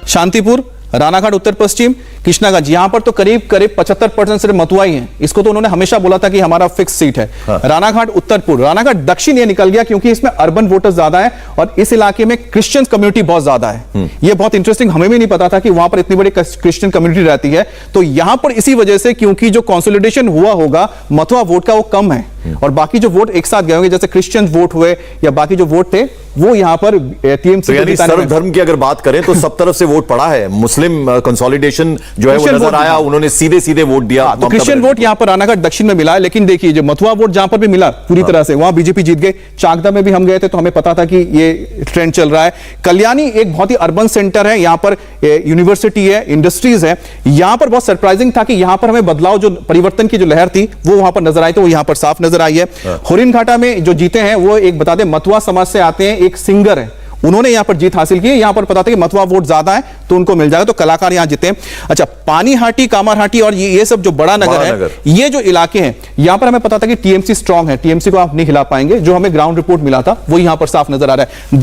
शांतिपुर, रानाघाट उत्तर पश्चिम, कृष्णागंज, यहां पर तो करीब 75% सिर्फ मतुआ ही हैं। इसको तो उन्होंने हमेशा बोला था कि हमारा फिक्स सीट है। रानाघाट उत्तरपुर, रानाघाट दक्षिण ये निकल गया, क्योंकि इसमें अर्बन वोटर्स ज्यादा है और इस इलाके में क्रिश्चियन कम्युनिटी बहुत ज्यादा है। ये बहुत इंटरेस्टिंग, हमें भी नहीं पता था कि वहां पर इतनी बड़ी क्रिश्चियन कम्युनिटी रहती है। तो यहां पर इसी वजह से, क्योंकि जो कंसोलिडेशन हुआ होगा मतुआ वोट का, वो कम है और बाकी जो वोट एक साथ गए होंगे, जैसे क्रिश्चियन वोट हुए या बाकी जो वोट थे, वो यहां पर टीएमसी यानी सर्वधर्म की अगर बात करें तो सब तरफ से वोट पड़ा है। मुस्लिम कंसोलिडेशन जो है वो नजर आया, उन्होंने सीधे वोट दिया। तो क्रिश्चियन वोट यहां पर रानाघाट दक्षिण में मिला है। लेकिन देखिए जो मथुआ वोट जहां पर भी मिला पूरी तरह से, वहां बीजेपी जीत गई। चाकदा में भी हम गए थे तो हमें पता था कि ये ट्रेंड चल रहा है। कल्याणी एक बहुत ही अर्बन सेंटर है, यहां पर यूनिवर्सिटी है, इंडस्ट्रीज है। यहां पर बहुत सरप्राइजिंग था कि यहां पर हमें बदलाव, जो परिवर्तन की जो लहर थी वो वहां पर नजर आई, तो वो यहां पर साफ नजर आई है। होरिन घाटा में जो जीते हैं वो एक बता दें मथुआ समाज से आते हैं, एक सिंगर है, उन्होंने यहां पर जीत हासिल की है। यहां पर पता था कि मथुआ वोट ज्यादा है तो उनको मिल जाएगा, तो कलाकार यहां जीते हैं। अच्छा, पानीहाटी, कामारहाटी और ये सब जो बड़ा नगर है, ये जो इलाके हैं, यहां पर हमें पता था कि टीएमसी स्ट्रांग है, टीएमसी को आप नहीं हिला पाएंगे। जो हमें ग्राउंड रिपोर्ट मिला था वो यहां पर साफ नजर आ रहा है।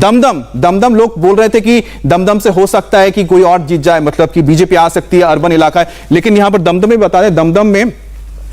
दमदम लोग बोल रहे थे कि दमदम से हो सकता है कि कोई और जीत जाए, मतलब कि बीजेपी आ सकती है, अर्बन इलाका है। लेकिन यहां पर दमदम में बता दें, दमदम में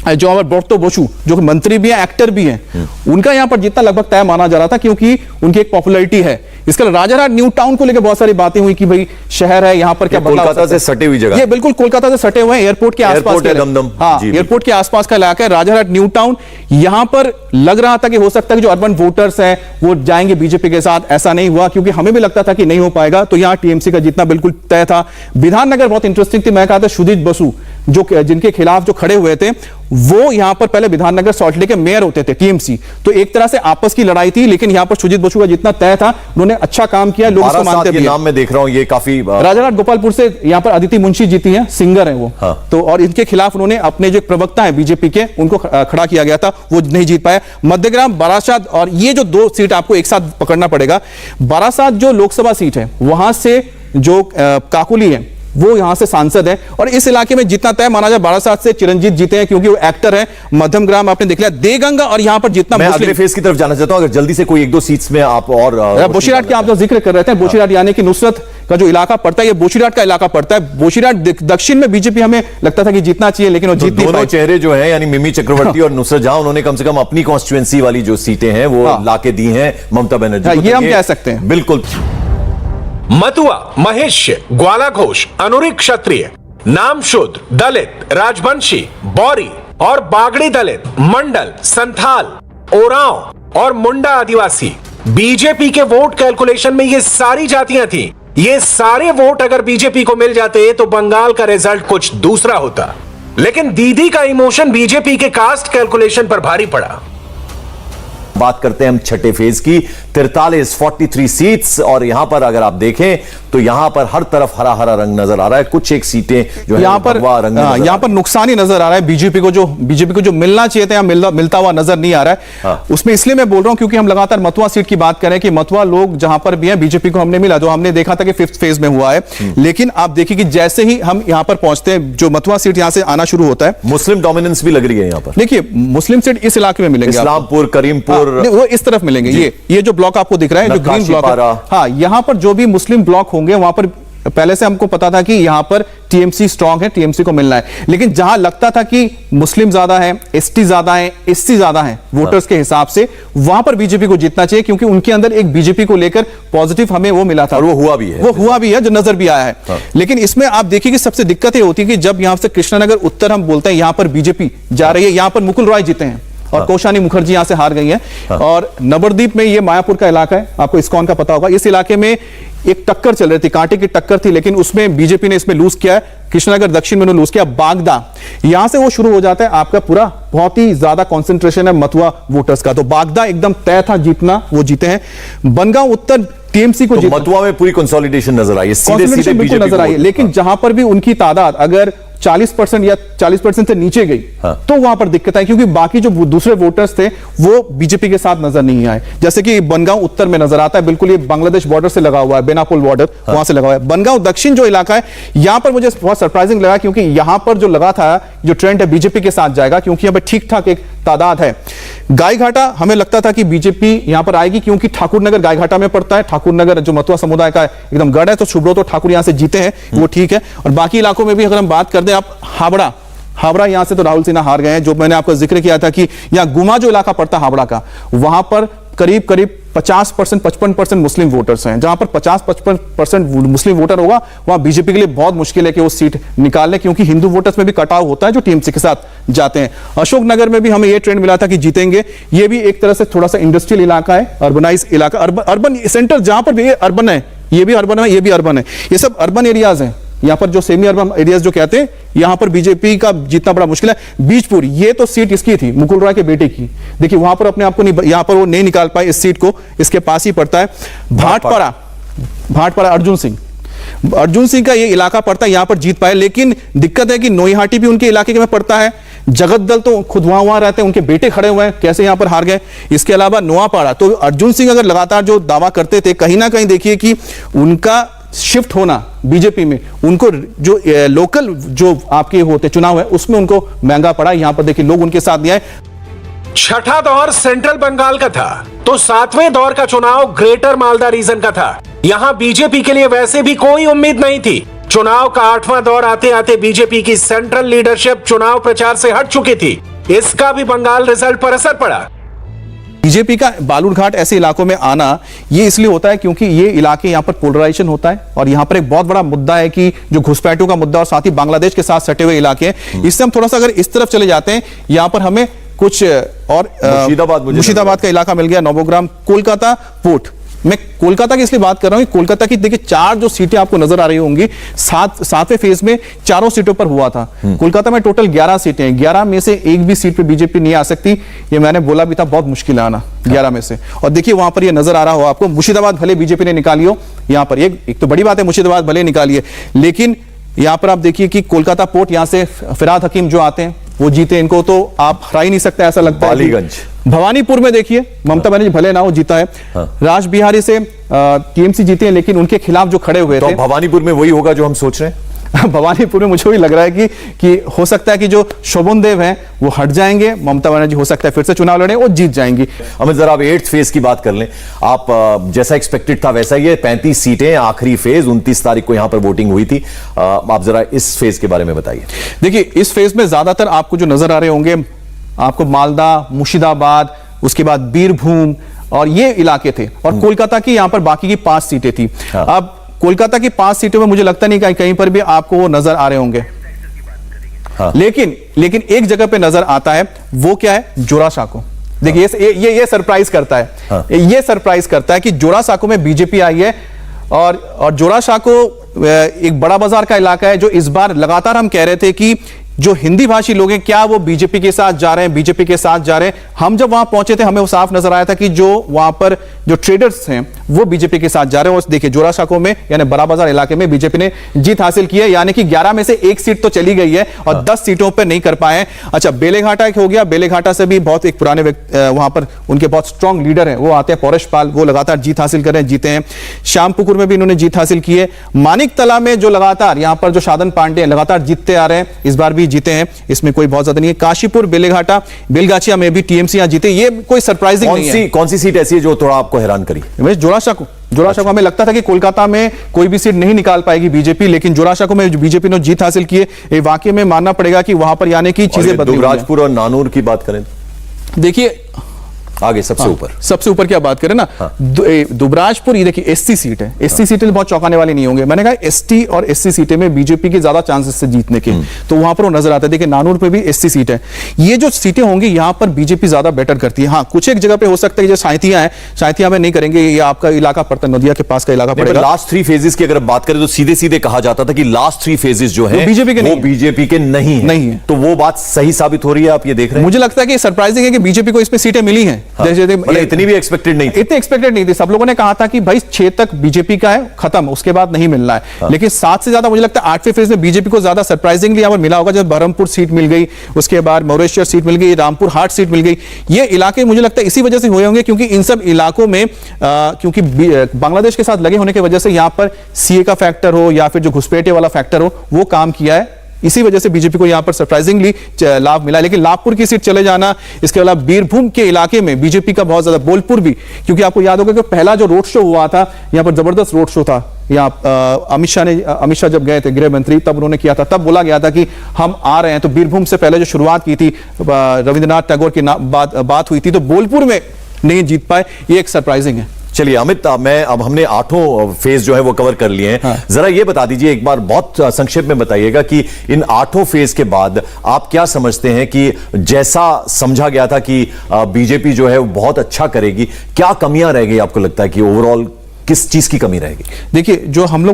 जो हमारे ब्रतो बसु जो मंत्री भी है, एक्टर भी हैं, उनका यहां पर जीतना लगभग तय माना जा रहा था, क्योंकि उनकी एक पॉपुलैरिटी है। इसके अलावा राजारहाट न्यू टाउन को लेकर बहुत सारी बातें हुई कि भाई शहर है, यहां पर क्या बदलाव, कोलकाता से सटे हुई जगह, ये बिल्कुल कोलकाता से सटे हुए हैं, एयरपोर्ट के आसपास का दमदम, हाँ, एयरपोर्ट के आसपास का इलाका है राजारहाट न्यू टाउन। यहां पर लग रहा था कि हो सकता है कि जो अर्बन वोटर्स हैं वो जाएंगे बीजेपी के साथ। ऐसा नहीं हुआ, क्योंकि हमें भी लगता था कि नहीं हो पाएगा, तो यहां टीएमसी का जीतना बिल्कुल तय था। विधाननगर बहुत इंटरेस्टिंग थी, मैं कहा था सुजीत बसु जिनके खिलाफ जो खड़े हुए थे वो यहां पर पहले विधाननगर सॉल्टलेक के मेयर होते थे टीएमसी, तो एक तरह से आपस की लड़ाई थी, लेकिन यहां पर सुजीत बसु का जितना तय था उन्होंने अच्छा काम किया, लोग उसको मानते भी हैं। नाम मैं देख रहा हूं ये काफी राजाघाट गोपालपुर से यहां पर अदिति मुंशी जीती हैं, सिंगर हैं वो। हाँ। तो और इनके खिलाफ उन्होंने अपने जो प्रवक्ता हैं बीजेपी के उनको खड़ा किया गया था, वो नहीं जीत पाए। मध्यग्राम, बारासात, और ये जो दो सीट आपको एक साथ पकड़ना पड़ेगा। बारासात जो लोकसभा सीट है वहां से जो काकुली है वो यहां से सांसद है, और इस इलाके में जितना तय माना जाए बारासात से चिरंजीत जीते हैं क्योंकि वो एक्टर है। मध्यमग्राम आपने देख लिया, देगंगा, और यहां पर जितना मैं अगले फेज की तरफ जाना चाहता हूं, अगर जल्दी से कोई एक दो सीट्स में आप और बोशीराट के आप जो जिक्र कर रहे थे, बोशीराट यानी कि नुसरत का जो इलाका पड़ता है, ये बोशीराट का इलाका पड़ता है। बोशीराट दक्षिण में बीजेपी हमें लगता था कि जीतना चाहिए, लेकिन वो जीत नहीं दोनों पाई। चेहरे जो हैं यानी मिमी चक्रवर्ती और नुसरत जहां, उन्होंने कम से कम अपनी कॉन्स्टिट्यूएंसी वाली जो सीटें हैं वो लाके दी हैं ममता बनर्जी को। ये हम कह सकते हैं बिल्कुल। मथुआ, महिष्य, ग्वाला घोष, अनुरिक क्षत्रिय, नामशूद्र, दलित, राजवंशी, बौरी और बागड़ी दलित, मंडल, संथाल, ओरांव और मुंडा आदिवासी, बीजेपी के वोट कैलकुलेशन में ये सारी जातियां थी। ये सारे वोट अगर बीजेपी को मिल जाते तो बंगाल का रिजल्ट कुछ दूसरा होता, लेकिन दीदी का इमोशन बीजेपी के कास्ट कैलकुलेशन पर भारी पड़ा। बात करते हैं हम छठे फेज की, 43 सीट्स, और यहां पर अगर आप देखें तो यहां पर हर तरफ हरा हरा रंग नजर आ रहा है। कुछ एक सीटें जो यहां पर यहां पर नुकसान ही नजर आ रहा है बीजेपी को, जो मिलना चाहिए था मिलता हुआ नजर नहीं आ रहा है। हाँ। उसमें इसलिए मैं बोल रहा हूं क्योंकि हम लगातार मथुआ सीट की बात करें कि मथुआ लोग जहां पर भी हैं बीजेपी को हमने मिला, जो हमने देखा था कि 5th फेज में हुआ है, लेकिन आप देखिए कि जैसे ही हम यहां पर पहुंचते हैं, जो मथुआ सीट यहां से आना शुरू होता है, मुस्लिम डोमिनेंस भी लग रही है यहां पर। देखिए मुस्लिम सीट इस इलाके में मिलेंगे, इस्लामपुर, करीमपुर, वो इस तरफ मिलेंगे। ये जो ब्लॉक आपको दिख रहा है, जो ग्रीन ब्लॉक है, हाँ, यहां पर जो भी मुस्लिम ब्लॉक होंगे वहां पर पहले से हमको पता था कि यहां पर टीएमसी स्ट्रांग है, टीएमसी को मिलना है। लेकिन जहां लगता था कि मुस्लिम ज्यादा है, एसटी ज्यादा है, एससी ज्यादा है वोटर्स के हिसाब से, वहां पर बीजेपी को जीतना चाहिए, क्योंकि उनके अंदर एक बीजेपी को लेकर पॉजिटिव हमें वो मिला था, और वो हुआ भी है, जो नजर भी आया है। हाँ। लेकिन इसमें आप देखिए कि सबसे दिक्कत ये होती है कि जब यहां से कृष्णानगर उत्तर हम बोलते हैं, यहां पर बीजेपी जा रही है, यहां पर मुकुल रॉय जीते हैं और कोशानी मुखर्जी यहां से हार गई है। और नवरदीप में ये मायापुर का इलाका है, आपको इस्कॉन का पता होगा। इस इलाके में एक टक्कर चल रही थी, कांटे की टक्कर थी, लेकिन उसमें बीजेपी ने इसमें लूज किया है। कृष्णनगर दक्षिण में उन्होंने लूज किया। बागदा, यहां से वो शुरू हो जाता है आपका पूरा, बहुत ही ज्यादा कंसंट्रेशन है मथुआ वोटर्स का, तो बागदा एकदम तय था जीतना, वो जीते हैं। बनगांव उत्तर टीएमसी को, तो मथुआ में पूरी कंसोलिडेशन नजर आई है, सीधे बिल्कुल नजर आई है। लेकिन जहां पर भी उनकी तादाद अगर 40% या 40% से नीचे गई, तो वहां पर दिक्कत आई, क्योंकि बाकी जो दूसरे वोटर्स थे वो बीजेपी के साथ नजर नहीं आए। जैसे कि बनगांव उत्तर में नजर आता है, बिल्कुल ये बांग्लादेश बॉर्डर से लगा हुआ है, बेनापोल बॉर्डर, वहां से लगा हुआ है। बनगांव दक्षिण जो इलाका है, यहां पर मुझे बहुत सरप्राइजिंग लगा, क्योंकि यहां पर जो लगा था जो ट्रेंड है बीजेपी के साथ जाएगा, क्योंकि यहां पर ठीक ठाक एक तादाद है। गायघाटा हमें लगता था कि बीजेपी यहां पर आएगी, क्योंकि ठाकुरनगर गायघाटा में पड़ता है। ठाकुरनगर जो मथुआ समुदाय का एकदम गढ़ है, तो सुब्रतो ठाकुर यहां से जीते हैं, वो ठीक है। और बाकी इलाकों में भी अगर हम बात कर दें, आप हावड़ा यहां से तो राहुल सिन्हा हार गए हैं, जो मैंने आपको जिक्र किया था कि यहां गुमा जो इलाका पड़ता है हावड़ा का, वहां पर करीब 50% 55% मुस्लिम वोटर्स हैं। जहां पर 50-55% मुस्लिम वोटर होगा, वहां बीजेपी के लिए बहुत मुश्किल है कि वो सीट निकाल ले, क्योंकि हिंदू वोटर्स में भी कटाव होता है जो टीएमसी के साथ जाते हैं। अशोकनगर में भी हमें ये ट्रेंड मिला था कि जीतेंगे। ये भी एक तरह से थोड़ा सा इंडस्ट्रियल इलाका है, अर्बनाइज इलाका, अर्बन सेंटर, जहां पर भी अर्बन है, ये भी अर्बन है, ये भी अर्बन है, ये सब अर्बन एरियाज हैं। यहां पर जो सेमी अर्बन एरियाज जो कहते हैं, यहां पर बीजेपी का जीतना बड़ा मुश्किल है। बीजपुर, ये तो सीट इसकी थी, मुकुल रॉय के बेटे की, देखिए वहां पर अपने आप को नहीं, यहां पर वो नहीं निकाल पाए इस सीट को, इसके पास ही पड़ता है। भाटपाड़ा अर्जुन सिंह का ये इलाका पड़ता है, यहां पर जीत पाए। लेकिन दिक्कत है कि नोईहाटी भी उनके इलाके में पड़ता है। जगतदल तो खुद वहां रहते हैं, उनके बेटे खड़े हुए हैं, कैसे यहां पर हार गए। इसके अलावा नोआपाड़ा, तो अर्जुन सिंह अगर लगातार जो दावा करते थे, कहीं ना कहीं देखिए कि उनका शिफ्ट होना बीजेपी में, उनको जो लोकल जो आपके होते चुनाव है उसमें उनको महंगा पड़ा। यहां पर देखिए लोग उनके साथ नहीं आए। छठा दौर सेंट्रल बंगाल का था, तो 7वें दौर का चुनाव ग्रेटर मालदा रीजन का था। यहां बीजेपी के लिए वैसे भी कोई उम्मीद नहीं थी। चुनाव का 8वां दौर आते आते बीजेपी की सेंट्रल लीडरशिप चुनाव प्रचार से हट चुकी थी। इसका भी बंगाल रिजल्ट पर असर पड़ा। बीजेपी का बालूरघाट ऐसे इलाकों में आना ये इसलिए होता है क्योंकि ये इलाके यहां पर पोलराइजेशन होता है, और यहां पर एक बहुत बड़ा मुद्दा है कि जो घुसपैठियों का मुद्दा, और साथ ही बांग्लादेश के साथ सटे हुए इलाके हैं। इससे हम थोड़ा सा अगर इस तरफ चले जाते हैं, यहां पर हमें कुछ और मुर्शिदाबाद का इलाका मिल गया, नवोग्राम, कोलकाता पोर्ट, मैं कोलकाता की इसलिए बात कर रहा हूं, कोलकाता की देखिए 4 जो सीटें आपको नजर आ रही होंगी, 7वें फेज में 4 सीटों पर हुआ था। कोलकाता में टोटल 11 सीटें हैं, 11 में से एक भी सीट पे बीजेपी नहीं आ सकती, ये मैंने बोला भी था, बहुत मुश्किल है आना 11 में से। और देखिए वहां पर ये नजर आ रहा हो आपको, मुर्शिदाबाद भले बीजेपी ने निकाली हो, यहां पर एक तो बड़ी बात है मुर्शिदाबाद भले निकाली है, लेकिन यहां पर आप देखिए कि कोलकाता पोर्ट, यहां से फिराद हकीम जो आते हैं वो जीते, इनको तो आप हरा ही नहीं सकते ऐसा लगता है। बालीगंज, भवानीपुर में देखिए ममता बनर्जी भले ना हो जीता है, राज बिहारी से टीएमसी जीते हैं, लेकिन उनके खिलाफ जो खड़े हुए तो थे, भवानीपुर में वही होगा जो हम सोच रहे हैं। भवानीपुर में मुझे भी लग रहा है कि हो सकता है कि जो शोभन देव हैं वो हट जाएंगे, ममता बनर्जी हो सकता है फिर से चुनाव लड़े और जीत जाएंगी। अमित, जरा आप 8th फेज की बात कर लें। आप जैसा एक्सपेक्टेड था वैसा ही है, 35 सीटें, आखिरी फेज 29 तारीख को यहां पर वोटिंग हुई थी। आप जरा इस फेज के बारे में बताइए। देखिए इस फेज में ज्यादातर आपको जो नजर आ रहे होंगे, आपको मालदा, मुर्शिदाबाद, उसके बाद बीरभूम और ये इलाके थे, और कोलकाता की यहां पर बाकी की 5 सीटें थी। अब कोलकाता की 5 सीटों में मुझे लगता नहीं कि कहीं पर भी आपको वो नजर आ रहे होंगे। लेकिन एक जगह पे नजर आता है, वो क्या है, जोरासांको। देखिए ये सरप्राइज करता है, ये सरप्राइज करता है कि जोरासांको में बीजेपी आई है, और जोरासांको एक बड़ा बाजार का इलाका है, जो इस बार लगातार हम कह रहे थे कि जो हिंदी भाषी लोग हैं क्या वो बीजेपी के साथ जा रहे हैं, बीजेपी के साथ जा रहे हैं। हम जब वहां पहुंचे थे हमें वो साफ नजर आया था कि जो वहां पर जो ट्रेडर्स हैं वो बीजेपी के साथ जा रहे हैं। और देखिए जोरासांको में यानी बड़ा बाजार इलाके में बीजेपी ने जीत हासिल की है, यानी कि 11 में से 1 सीट तो चली गई है और 10 सीटों पर नहीं कर पाए। अच्छा, बेलेघाटा एक हो गया, बेलेघाटा से भी बहुत एक पुराने वहां पर उनके बहुत स्ट्रॉन्ग लीडर हैं, वो आते हैं पौरेश पाल, वो लगातार जीत हासिल कर रहे हैं, जीते हैं। श्यामपुकुर में भी इन्होंने जीत हासिल की है। मानिकतला में जो लगातार यहां पर जो साधन पांडे लगातार जीतते आ रहे हैं, इस बार भी जीते हैं, इसमें कोई बहुत ज्यादा नहीं है। काशीपुर, बेलेघाटा, बेलगाचिया में भी टीएमसी यहां जीते, ये कोई सरप्राइजिंग नहीं है। कौन सी सीट ऐसी है जो थोड़ा आपको हैरान करी? जोरासांको हमें लगता था कि कोलकाता में कोई भी सीट नहीं निकाल पाएगी बीजेपी, लेकिन जोरासांको में बीजेपी ने जीत हासिल की है। वाकई में मानना पड़ेगा कि वहां पर यानी कि चीजें बदली। दुबराजपुर और नानूर की बात करें, देखिए आगे सबसे ऊपर क्या बात करें ना, दुबराजपुर, ये देखिए एससी सीट है, एससी सीटें बहुत चौंकाने वाली नहीं होंगे। मैंने कहा एसटी और एससी सीटें में बीजेपी के ज्यादा चांसेस से जीतने के, तो वहां पर वो नजर आता है। देखिए नानूर पे भी एससी सीट है, ये जो सीटें होंगी यहां पर बीजेपी ज्यादा बेटर करती है। हाँ, कुछ एक जगह पे हो सकता है जो साइथिया है, साइथिया में नहीं करेंगे, ये आपका इलाका पड़ता है, नदिया के पास का इलाका पड़ेगा। लास्ट 3 फेजेस की अगर बात करें तो सीधे सीधे कहा जाता था कि लास्ट 3 फेजेस जो है बीजेपी के वो बीजेपी के नहीं है, तो वो बात सही साबित हो रही है, आप ये देख रहे हैं। मुझे लगता है कि सरप्राइजिंग है कि बीजेपी को इसमें सीटें मिली हैं। जैसे इतनी भी एक्सपेक्टेड नहीं थी, इतनी एक्सपेक्टेड नहीं थी। सब लोगों ने कहा था कि भाई 6 तक बीजेपी का है, खत्म, उसके बाद नहीं मिलना है। लेकिन 7 से ज्यादा मुझे लगता है 8वें फेज में बीजेपी को ज्यादा सरप्राइजिंगली यहां पर मिला होगा। जब बहरमपुर सीट मिल गई, उसके बाद मॉरिशस सीट मिल गई, रामपुर हाट सीट मिल गई, ये इलाके मुझे लगता है इसी वजह से हुए होंगे, क्योंकि इन सब इलाकों में क्योंकि बांग्लादेश के साथ लगे होने की वजह से यहां पर सीए का फैक्टर हो या फिर जो घुसपैठे वाला फैक्टर हो, वो काम किया है। इसी वजह से बीजेपी को यहां पर सरप्राइजिंगली लाभ मिला। लेकिन लाभपुर की सीट चले जाना, इसके अलावा बीरभूम के इलाके में बीजेपी का बहुत ज्यादा, बोलपुर भी, क्योंकि आपको याद होगा कि पहला जो रोड शो हुआ था यहां पर जबरदस्त रोड शो था। यहाँ अमित शाह जब गए थे गृह मंत्री, तब उन्होंने किया था, तब बोला गया था कि हम आ रहे हैं। तो बीरभूम से पहले जो शुरुआत की थी, रविंद्रनाथ टैगोर की बात हुई थी, तो बोलपुर में नहीं जीत पाए, ये एक सरप्राइजिंग है। चलिए अमित, अब हमने 8 फेज जो है वो कवर कर लिए हैं। जरा ये बता दीजिए एक बार, बहुत संक्षेप में बताइएगा कि इन 8 फेज के बाद आप क्या समझते हैं कि जैसा समझा गया था कि बीजेपी जो है वो बहुत अच्छा करेगी, क्या कमियां रह गई आपको लगता है कि ओवरऑल किस चीज की कमी रहेगी? देखिए जब हम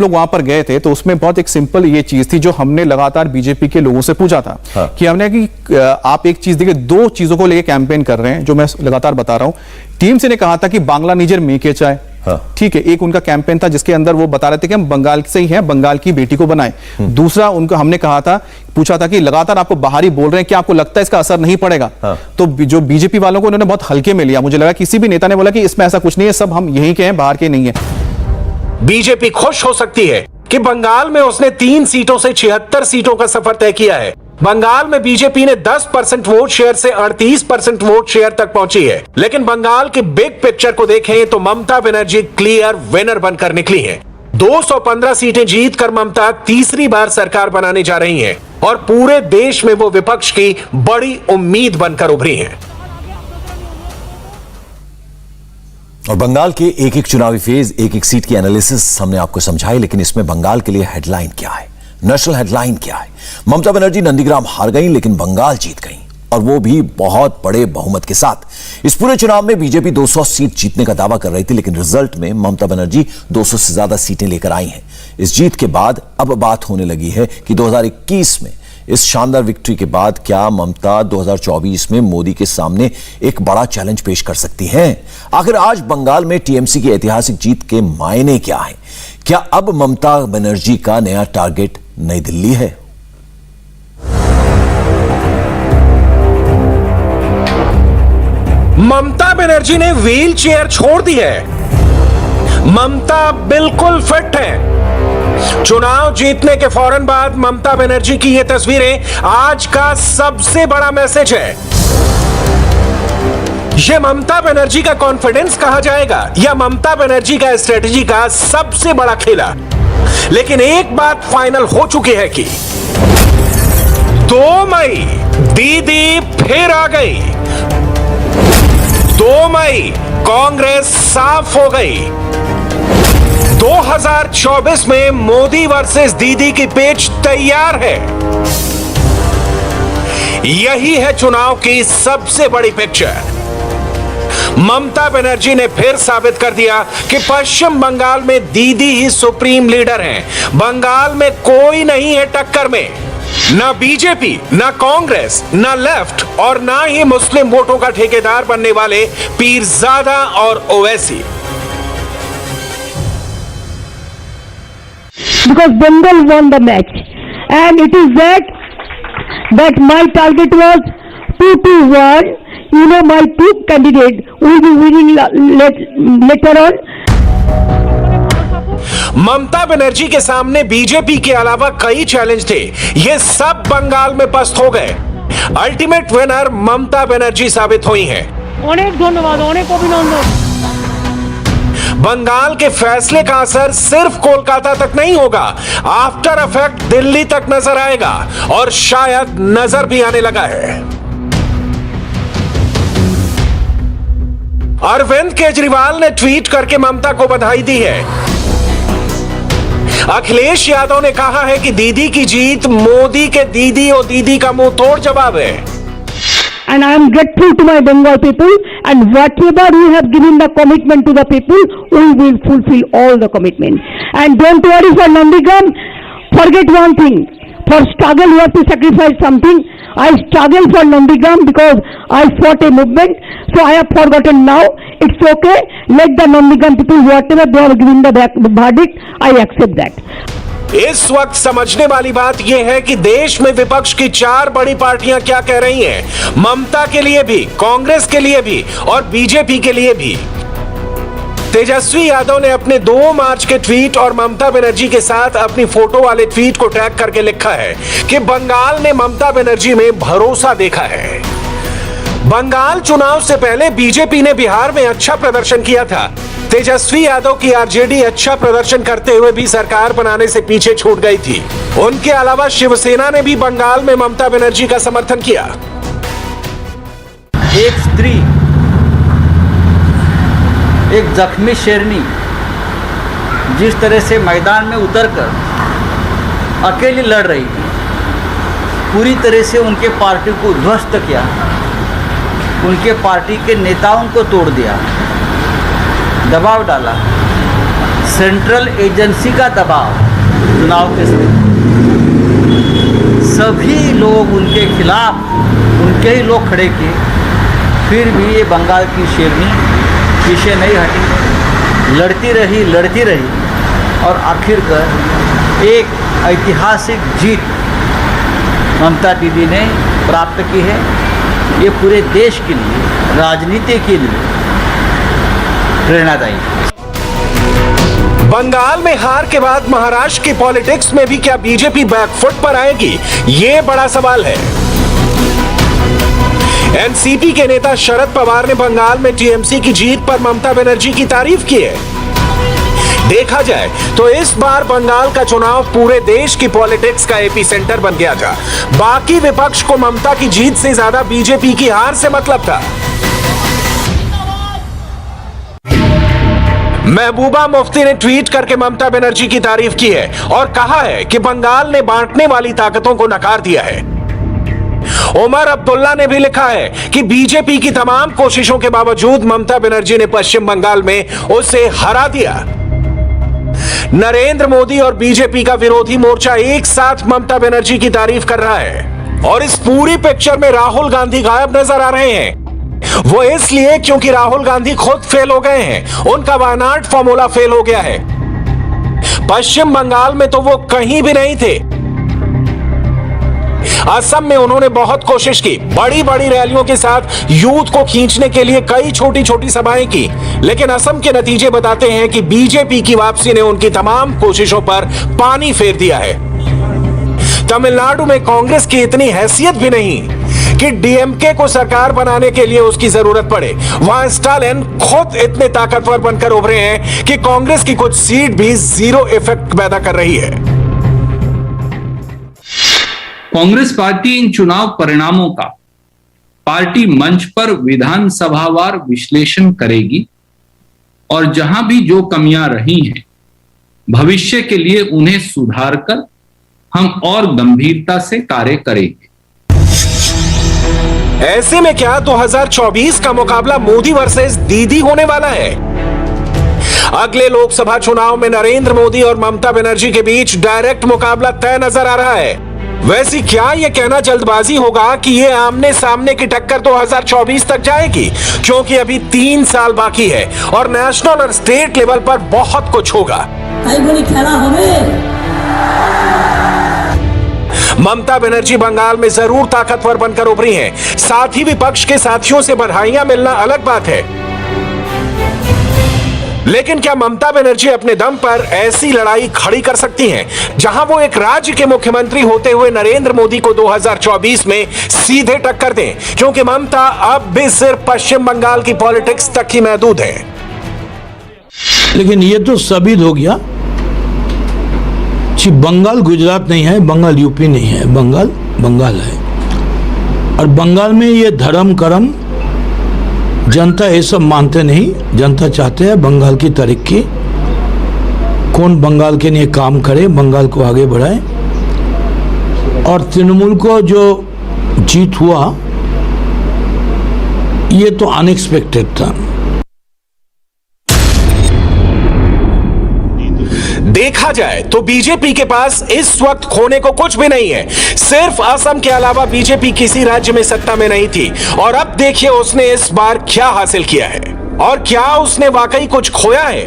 लोग वहां पर गए थे तो उसमें बहुत एक सिंपल ये चीज थी जो हमने लगातार बीजेपी के लोगों से पूछा था। कि हमने कि आप एक चीज देखिए, 2 चीजों को लेकर कैंपेन कर रहे हैं, जो मैं लगातार बता रहा हूं। टीम से ने कहा था कि बांग्ला निजर मेके चाय, ठीक है, एक उनका कैंपेन था जिसके अंदर वो बता रहे थे कि हम बंगाल से ही हैं, बंगाल की बेटी को बनाएं। दूसरा उनको हमने कहा था, पूछा था कि लगातार आपको बाहरी बोल रहे हैं, क्या आपको लगता है इसका असर नहीं पड़ेगा? तो जो बीजेपी वालों को उन्होंने बहुत हल्के में लिया। मुझे लगा किसी भी नेता ने बोला कि इसमें ऐसा कुछ नहीं है, सब हम यहीं के हैं, बाहर के नहीं है। बीजेपी खुश हो सकती है कि बंगाल में उसने 3 सीटों से 76 सीटों का सफर तय किया है। बंगाल में बीजेपी ने 10% वोट शेयर से 38% वोट शेयर तक पहुंची है। लेकिन बंगाल के बिग पिक्चर को देखें तो ममता बनर्जी क्लियर विनर बनकर निकली हैं। 215 सीटें जीतकर ममता तीसरी बार सरकार बनाने जा रही हैं और पूरे देश में वो विपक्ष की बड़ी उम्मीद बनकर उभरी हैं। और बंगाल के एक एक चुनावी फेज, एक एक सीट की एनालिसिस हमने आपको समझाई, लेकिन इसमें बंगाल के लिए हेडलाइन क्या है, नेशनल हेडलाइन क्या है? ममता बनर्जी नंदीग्राम हार गई लेकिन बंगाल जीत गई। और वो भी बहुत बड़े बहुमत के साथ। इस पूरे चुनाव में बीजेपी 200 सीट जीतने का दावा कर रही थी, लेकिन रिजल्ट में ममता बनर्जी 200 से ज्यादा सीटें लेकर आई हैं। इस जीत के बाद अब बात होने लगी है कि 2021 में इस शानदार विक्ट्री के बाद क्या ममता 2024 में मोदी के सामने एक बड़ा चैलेंज पेश कर सकती हैं? आखिर आज बंगाल में टीएमसी की ऐतिहासिक जीत के मायने क्या हैं? क्या अब ममता बनर्जी का नया टारगेट नई दिल्ली है? ममता बनर्जी ने व्हील चेयर छोड़ दी है। ममता बिल्कुल फिट है। चुनाव जीतने के फौरन बाद ममता बनर्जी की ये तस्वीरें आज का सबसे बड़ा मैसेज है। ये ममता बनर्जी का कॉन्फिडेंस कहा जाएगा या ममता बनर्जी का स्ट्रेटजी का सबसे बड़ा खेला। लेकिन एक बात फाइनल हो चुकी है कि 2 मई दीदी फिर आ गई। 2 मई कांग्रेस साफ हो गई। 2024 में मोदी वर्सेस दीदी की पिच तैयार है। यही है चुनाव की सबसे बड़ी पिक्चर। ममता बनर्जी ने फिर साबित कर दिया कि पश्चिम बंगाल में दीदी ही सुप्रीम लीडर हैं। बंगाल में कोई नहीं है टक्कर में, ना बीजेपी, ना कांग्रेस, ना लेफ्ट और ना ही मुस्लिम वोटों का ठेकेदार बनने वाले पीरजादा और Owaisi. Because Bengal won the match, and it is that my target was 2-1. You know, my two candidate will be winning later on. Mamata Banerjee के सामने बीजेपी के अलावा कई चैलेंज थे। ये सब बंगाल में पस्त हो गए। अल्टीमेट विनर ममता बनर्जी साबित हुई हैं। অনেক ধন্যবাদ, অনেক অভিনন্দন। बंगाल के फैसले का असर सिर्फ कोलकाता तक नहीं होगा, आफ्टर इफेक्ट दिल्ली तक नजर आएगा और शायद नजर भी आने लगा है। अरविंद केजरीवाल ने ट्वीट करके ममता को बधाई दी है। अखिलेश यादव ने कहा है कि दीदी की जीत मोदी के दीदी और दीदी का मुंह तोड़ जवाब है। And I am grateful to my Bengal people, and whatever we have given the commitment to the people, we will fulfill all the commitment. And don't worry for Nandigram, forget one thing. For struggle you have to sacrifice something. I struggle for Nandigram because I fought a movement, so I have forgotten now. It's okay. Let the Nandigram people, whatever they have given the verdict, I accept that. इस वक्त समझने वाली बात यह है कि देश में विपक्ष की 4 बड़ी पार्टियां क्या कह रही हैं। ममता के लिए भी, कांग्रेस के लिए भी और बीजेपी के लिए भी। तेजस्वी यादव ने अपने 2 मार्च के ट्वीट और ममता बनर्जी के साथ अपनी फोटो वाले ट्वीट को टैग करके लिखा है कि बंगाल ने ममता बनर्जी में भरोसा देखा है। बंगाल चुनाव से पहले बीजेपी ने बिहार में अच्छा प्रदर्शन किया था। तेजस्वी यादव की आरजेडी अच्छा प्रदर्शन करते हुए भी सरकार बनाने से पीछे छूट गई थी। उनके अलावा शिवसेना ने भी बंगाल में ममता बनर्जी का समर्थन किया। एक स्त्री, एक जख्मी शेरनी जिस तरह से मैदान में उतरकर अकेली लड़ रही थी, पूरी तरह से उनके पार्टी को ध्वस्त किया, उनके पार्टी के नेताओं को तोड़ दिया, दबाव डाला, सेंट्रल एजेंसी का दबाव चुनाव के समय सभी लोग उनके खिलाफ, उनके ही लोग खड़े किए, फिर भी ये बंगाल की शेरनी पीछे नहीं हटी, लड़ती रही और आखिरकार एक ऐतिहासिक जीत ममता दीदी ने प्राप्त की है। ये पूरे देश के लिए, राजनीति के लिए प्रेरणादायी है। बंगाल में हार के बाद महाराष्ट्र की पॉलिटिक्स में भी क्या बीजेपी बैकफुट पर आएगी, ये बड़ा सवाल है। एनसीपी के नेता शरद पवार ने बंगाल में टीएमसी की जीत पर ममता बनर्जी की तारीफ की है। देखा जाए तो इस बार बंगाल का चुनाव पूरे देश की पॉलिटिक्स का एपी सेंटर बन गया था। बाकी विपक्ष को ममता की जीत से ज्यादा बीजेपी की हार से मतलब था। महबूबा मुफ्ती ने ट्वीट करके ममता बनर्जी की तारीफ की है और कहा है कि बंगाल ने बांटने वाली ताकतों को नकार दिया है। उमर अब्दुल्ला ने भी लिखा है कि बीजेपी की तमाम कोशिशों के बावजूद ममता बनर्जी ने पश्चिम बंगाल में उसे हरा दिया। नरेंद्र मोदी और बीजेपी का विरोधी मोर्चा एक साथ ममता बनर्जी की तारीफ कर रहा है और इस पूरी पिक्चर में राहुल गांधी गायब नजर आ रहे हैं। वो इसलिए क्योंकि राहुल गांधी खुद फेल हो गए हैं, उनका वायनाड फॉर्मूला फेल हो गया है। पश्चिम बंगाल में तो वो कहीं भी नहीं थे। असम में उन्होंने बहुत कोशिश की, बड़ी बड़ी रैलियों के साथ यूथ को खींचने के लिए कई छोटी छोटी सभाएं की, लेकिन असम के नतीजे बताते हैं कि बीजेपी की वापसी ने उनकी तमाम कोशिशों पर पानी फेर दिया है। तमिलनाडु में कांग्रेस की इतनी हैसियत भी नहीं कि डीएमके को सरकार बनाने के लिए उसकी जरूरत पड़े। वहां स्टालिन खुद इतने ताकतवर बनकर उभरे हैं कि कांग्रेस की कुछ सीट भी जीरो इफेक्ट पैदा कर रही है। कांग्रेस पार्टी इन चुनाव परिणामों का पार्टी मंच पर विधानसभावार विश्लेषण करेगी और जहां भी जो कमियां रही हैं भविष्य के लिए उन्हें सुधार कर हम और गंभीरता से कार्य करेंगे। ऐसे में क्या 2024 का मुकाबला मोदी वर्सेस दीदी होने वाला है? अगले लोकसभा चुनाव में नरेंद्र मोदी और ममता बनर्जी के बीच डायरेक्ट मुकाबला तय नजर आ रहा है। वैसे क्या यह कहना जल्दबाजी होगा कि यह आमने सामने की टक्कर 2024 तक जाएगी? क्योंकि अभी 3 साल बाकी है और नेशनल और स्टेट लेवल पर बहुत कुछ होगा। ममता बनर्जी बंगाल में जरूर ताकतवर बनकर उभरी हैं, साथ ही विपक्ष के साथियों से बधाइयां मिलना अलग बात है। लेकिन क्या ममता बनर्जी अपने दम पर ऐसी लड़ाई खड़ी कर सकती हैं जहां वो एक राज्य के मुख्यमंत्री होते हुए नरेंद्र मोदी को 2024 में सीधे टक्कर दें? क्योंकि ममता अब भी सिर्फ पश्चिम बंगाल की पॉलिटिक्स तक ही महदूद है। लेकिन ये तो साबित हो गया कि बंगाल गुजरात नहीं है, बंगाल यूपी नहीं है, बंगाल बंगाल है। और बंगाल में ये धर्म कर्म जनता ये सब मानते नहीं। जनता चाहते हैं बंगाल की तरक्की, कौन बंगाल के लिए काम करे, बंगाल को आगे बढ़ाए। और तृणमूल को जो जीत हुआ ये तो अनएक्सपेक्टेड था। देखा जाए तो बीजेपी के पास इस वक्त खोने को कुछ भी नहीं है। सिर्फ असम के अलावा बीजेपी किसी राज्य में सत्ता में नहीं थी और अब देखिए उसने इस बार क्या हासिल किया है और क्या उसने वाकई कुछ खोया है।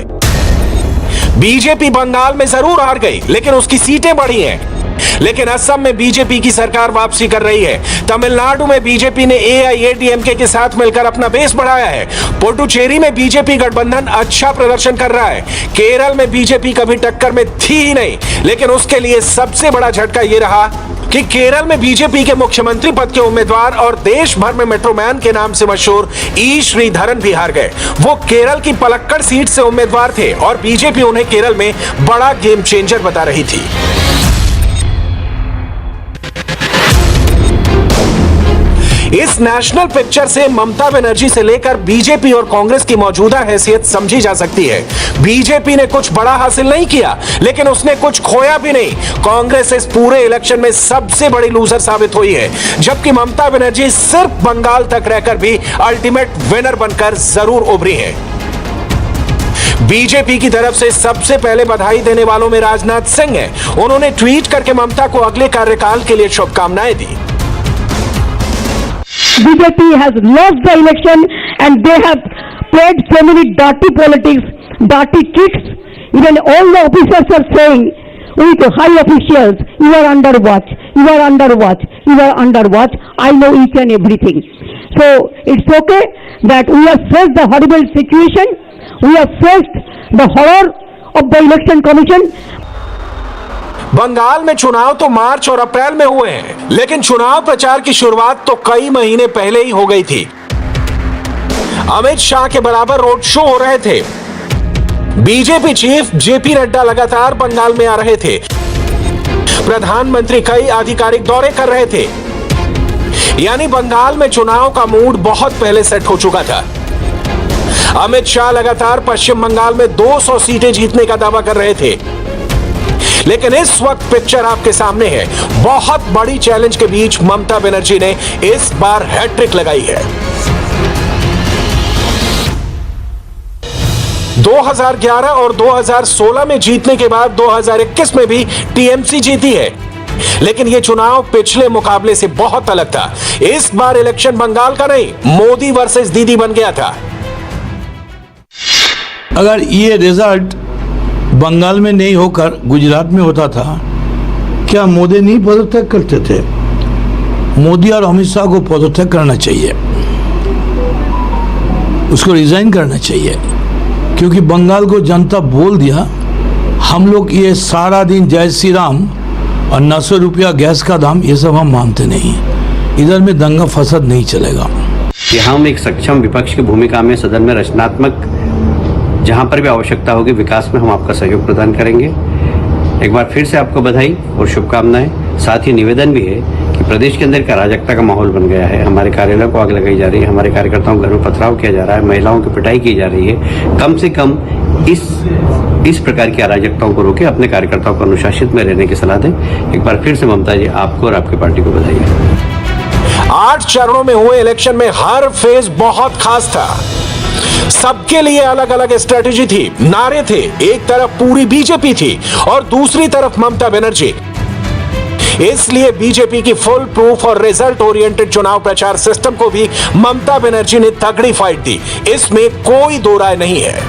बीजेपी बंगाल में जरूर हार गई लेकिन उसकी सीटें बढ़ी हैं। लेकिन असम में बीजेपी की सरकार वापसी कर रही है। तमिलनाडु में बीजेपी ने एआईएडीएमके के साथ मिलकर अपना बेस बढ़ाया है। पुडुचेरी में बीजेपी गठबंधन अच्छा प्रदर्शन कर रहा है। केरल में बीजेपी कभी टक्कर में थी ही नहीं, लेकिन उसके लिए सबसे बड़ा झटका यह रहा कि केरल में बीजेपी के मुख्यमंत्री पद के उम्मीदवार और देश भर में मेट्रोमैन के नाम से मशहूर ई श्रीधरन भी हार गए। वो केरल की पलक्कड़ सीट से उम्मीदवार थे और बीजेपी उन्हें केरल में बड़ा गेम चेंजर बता रही थी। इस नेशनल पिक्चर से ममता बनर्जी से लेकर बीजेपी और कांग्रेस की मौजूदा हैसियत समझी जा सकती है। बीजेपी ने कुछ बड़ा हासिल नहीं किया, लेकिन उसने कुछ खोया भी नहीं। कांग्रेस इस पूरे इलेक्शन में सबसे बड़ी लूजर साबित हुई है, जबकि ममता बनर्जी सिर्फ बंगाल तक रहकर भी अल्टीमेट विनर बनकर जरूर उभरी है। बीजेपी की तरफ से सबसे पहले बधाई देने वालों में राजनाथ सिंह हैं। उन्होंने ट्वीट करके ममता को अगले कार्यकाल के लिए शुभकामनाएं दी। BJP has lost the election and they have played so many dirty politics, dirty tricks. Even all the officers are saying with high officials, you are under watch, you are under watch, you are under watch. I know each and everything. So it's okay that we have faced the horrible situation, we have faced the horror of the election commission. Bengal में चुनाव तो मार्च और अप्रैल में हुए हैं, लेकिन चुनाव प्रचार की शुरुआत तो कई महीने पहले ही हो गई थी। अमित शाह के बराबर रोड शो हो रहे थे। बीजेपी चीफ जेपी नड्डा लगातार बंगाल में आ रहे थे। प्रधानमंत्री कई आधिकारिक दौरे कर रहे थे। यानी बंगाल में चुनाव का मूड बहुत पहले सेट हो चुका था। अमित शाह लगातार पश्चिम बंगाल में 200 सीटें जीतने का दावा कर रहे थे। लेकिन इस वक्त पिक्चर आपके सामने है। बहुत बड़ी चैलेंज के बीच ममता बनर्जी ने इस बार हैट्रिक लगाई है। 2011 और 2016 में जीतने के बाद 2021 में भी टीएमसी जीती है, लेकिन यह चुनाव पिछले मुकाबले से बहुत अलग था। इस बार इलेक्शन बंगाल का नहीं, मोदी वर्सेस दीदी बन गया था। अगर ये रिजल्ट बंगाल में नहीं होकर गुजरात में होता था, क्या मोदी नहीं पदत्याग करते थे? मोदी और अमित शाह को पदत्याग करना चाहिए, उसको रिजाइन करना चाहिए, क्योंकि बंगाल को जनता बोल दिया हम लोग ये सारा दिन जय श्री राम और 900 रुपया गैस का दाम, ये सब हम मानते नहीं। इधर में दंगा फसाद नहीं चलेगा। हम एक सक्षम विपक्ष की भूमिका में सदन में रचनात्मक जहां पर भी आवश्यकता होगी विकास में हम आपका सहयोग प्रदान करेंगे। एक बार फिर से आपको बधाई और शुभकामनाएं। साथ ही निवेदन भी है कि प्रदेश के अंदर एक अराजकता का माहौल बन गया है। हमारे कार्यालयों को आग लगाई जा रही है, हमारे कार्यकर्ताओं के घर में पथराव किया जा रहा है, महिलाओं की पिटाई की जा रही है। कम से कम इस प्रकार की अराजकताओं को रोके, अपने कार्यकर्ताओं को अनुशासित में रहने की सलाह दें। एक बार फिर से ममता जी, आपको और आपकी पार्टी को बधाई। 8 चरणों में हुए इलेक्शन में हर फेज बहुत खास था। सबके लिए अलग अलग स्ट्रेटेजी थी, नारे थे। एक तरफ पूरी बीजेपी थी और दूसरी तरफ ममता बनर्जी। इसलिए बीजेपी की फुल प्रूफ और रिजल्ट ओरिएंटेड चुनाव प्रचार सिस्टम को भी ममता बनर्जी ने तगड़ी फाइट दी, इसमें कोई दो राय नहीं है।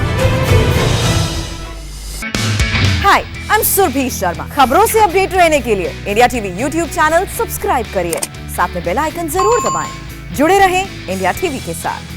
हाय, आई एम सुरभि शर्मा। खबरों से अपडेट रहने के लिए India TV YouTube channel subscribe करिए, साथ में बेल आइकन जरूर दबाएं। जुड़े रहें इंडिया टीवी के साथ।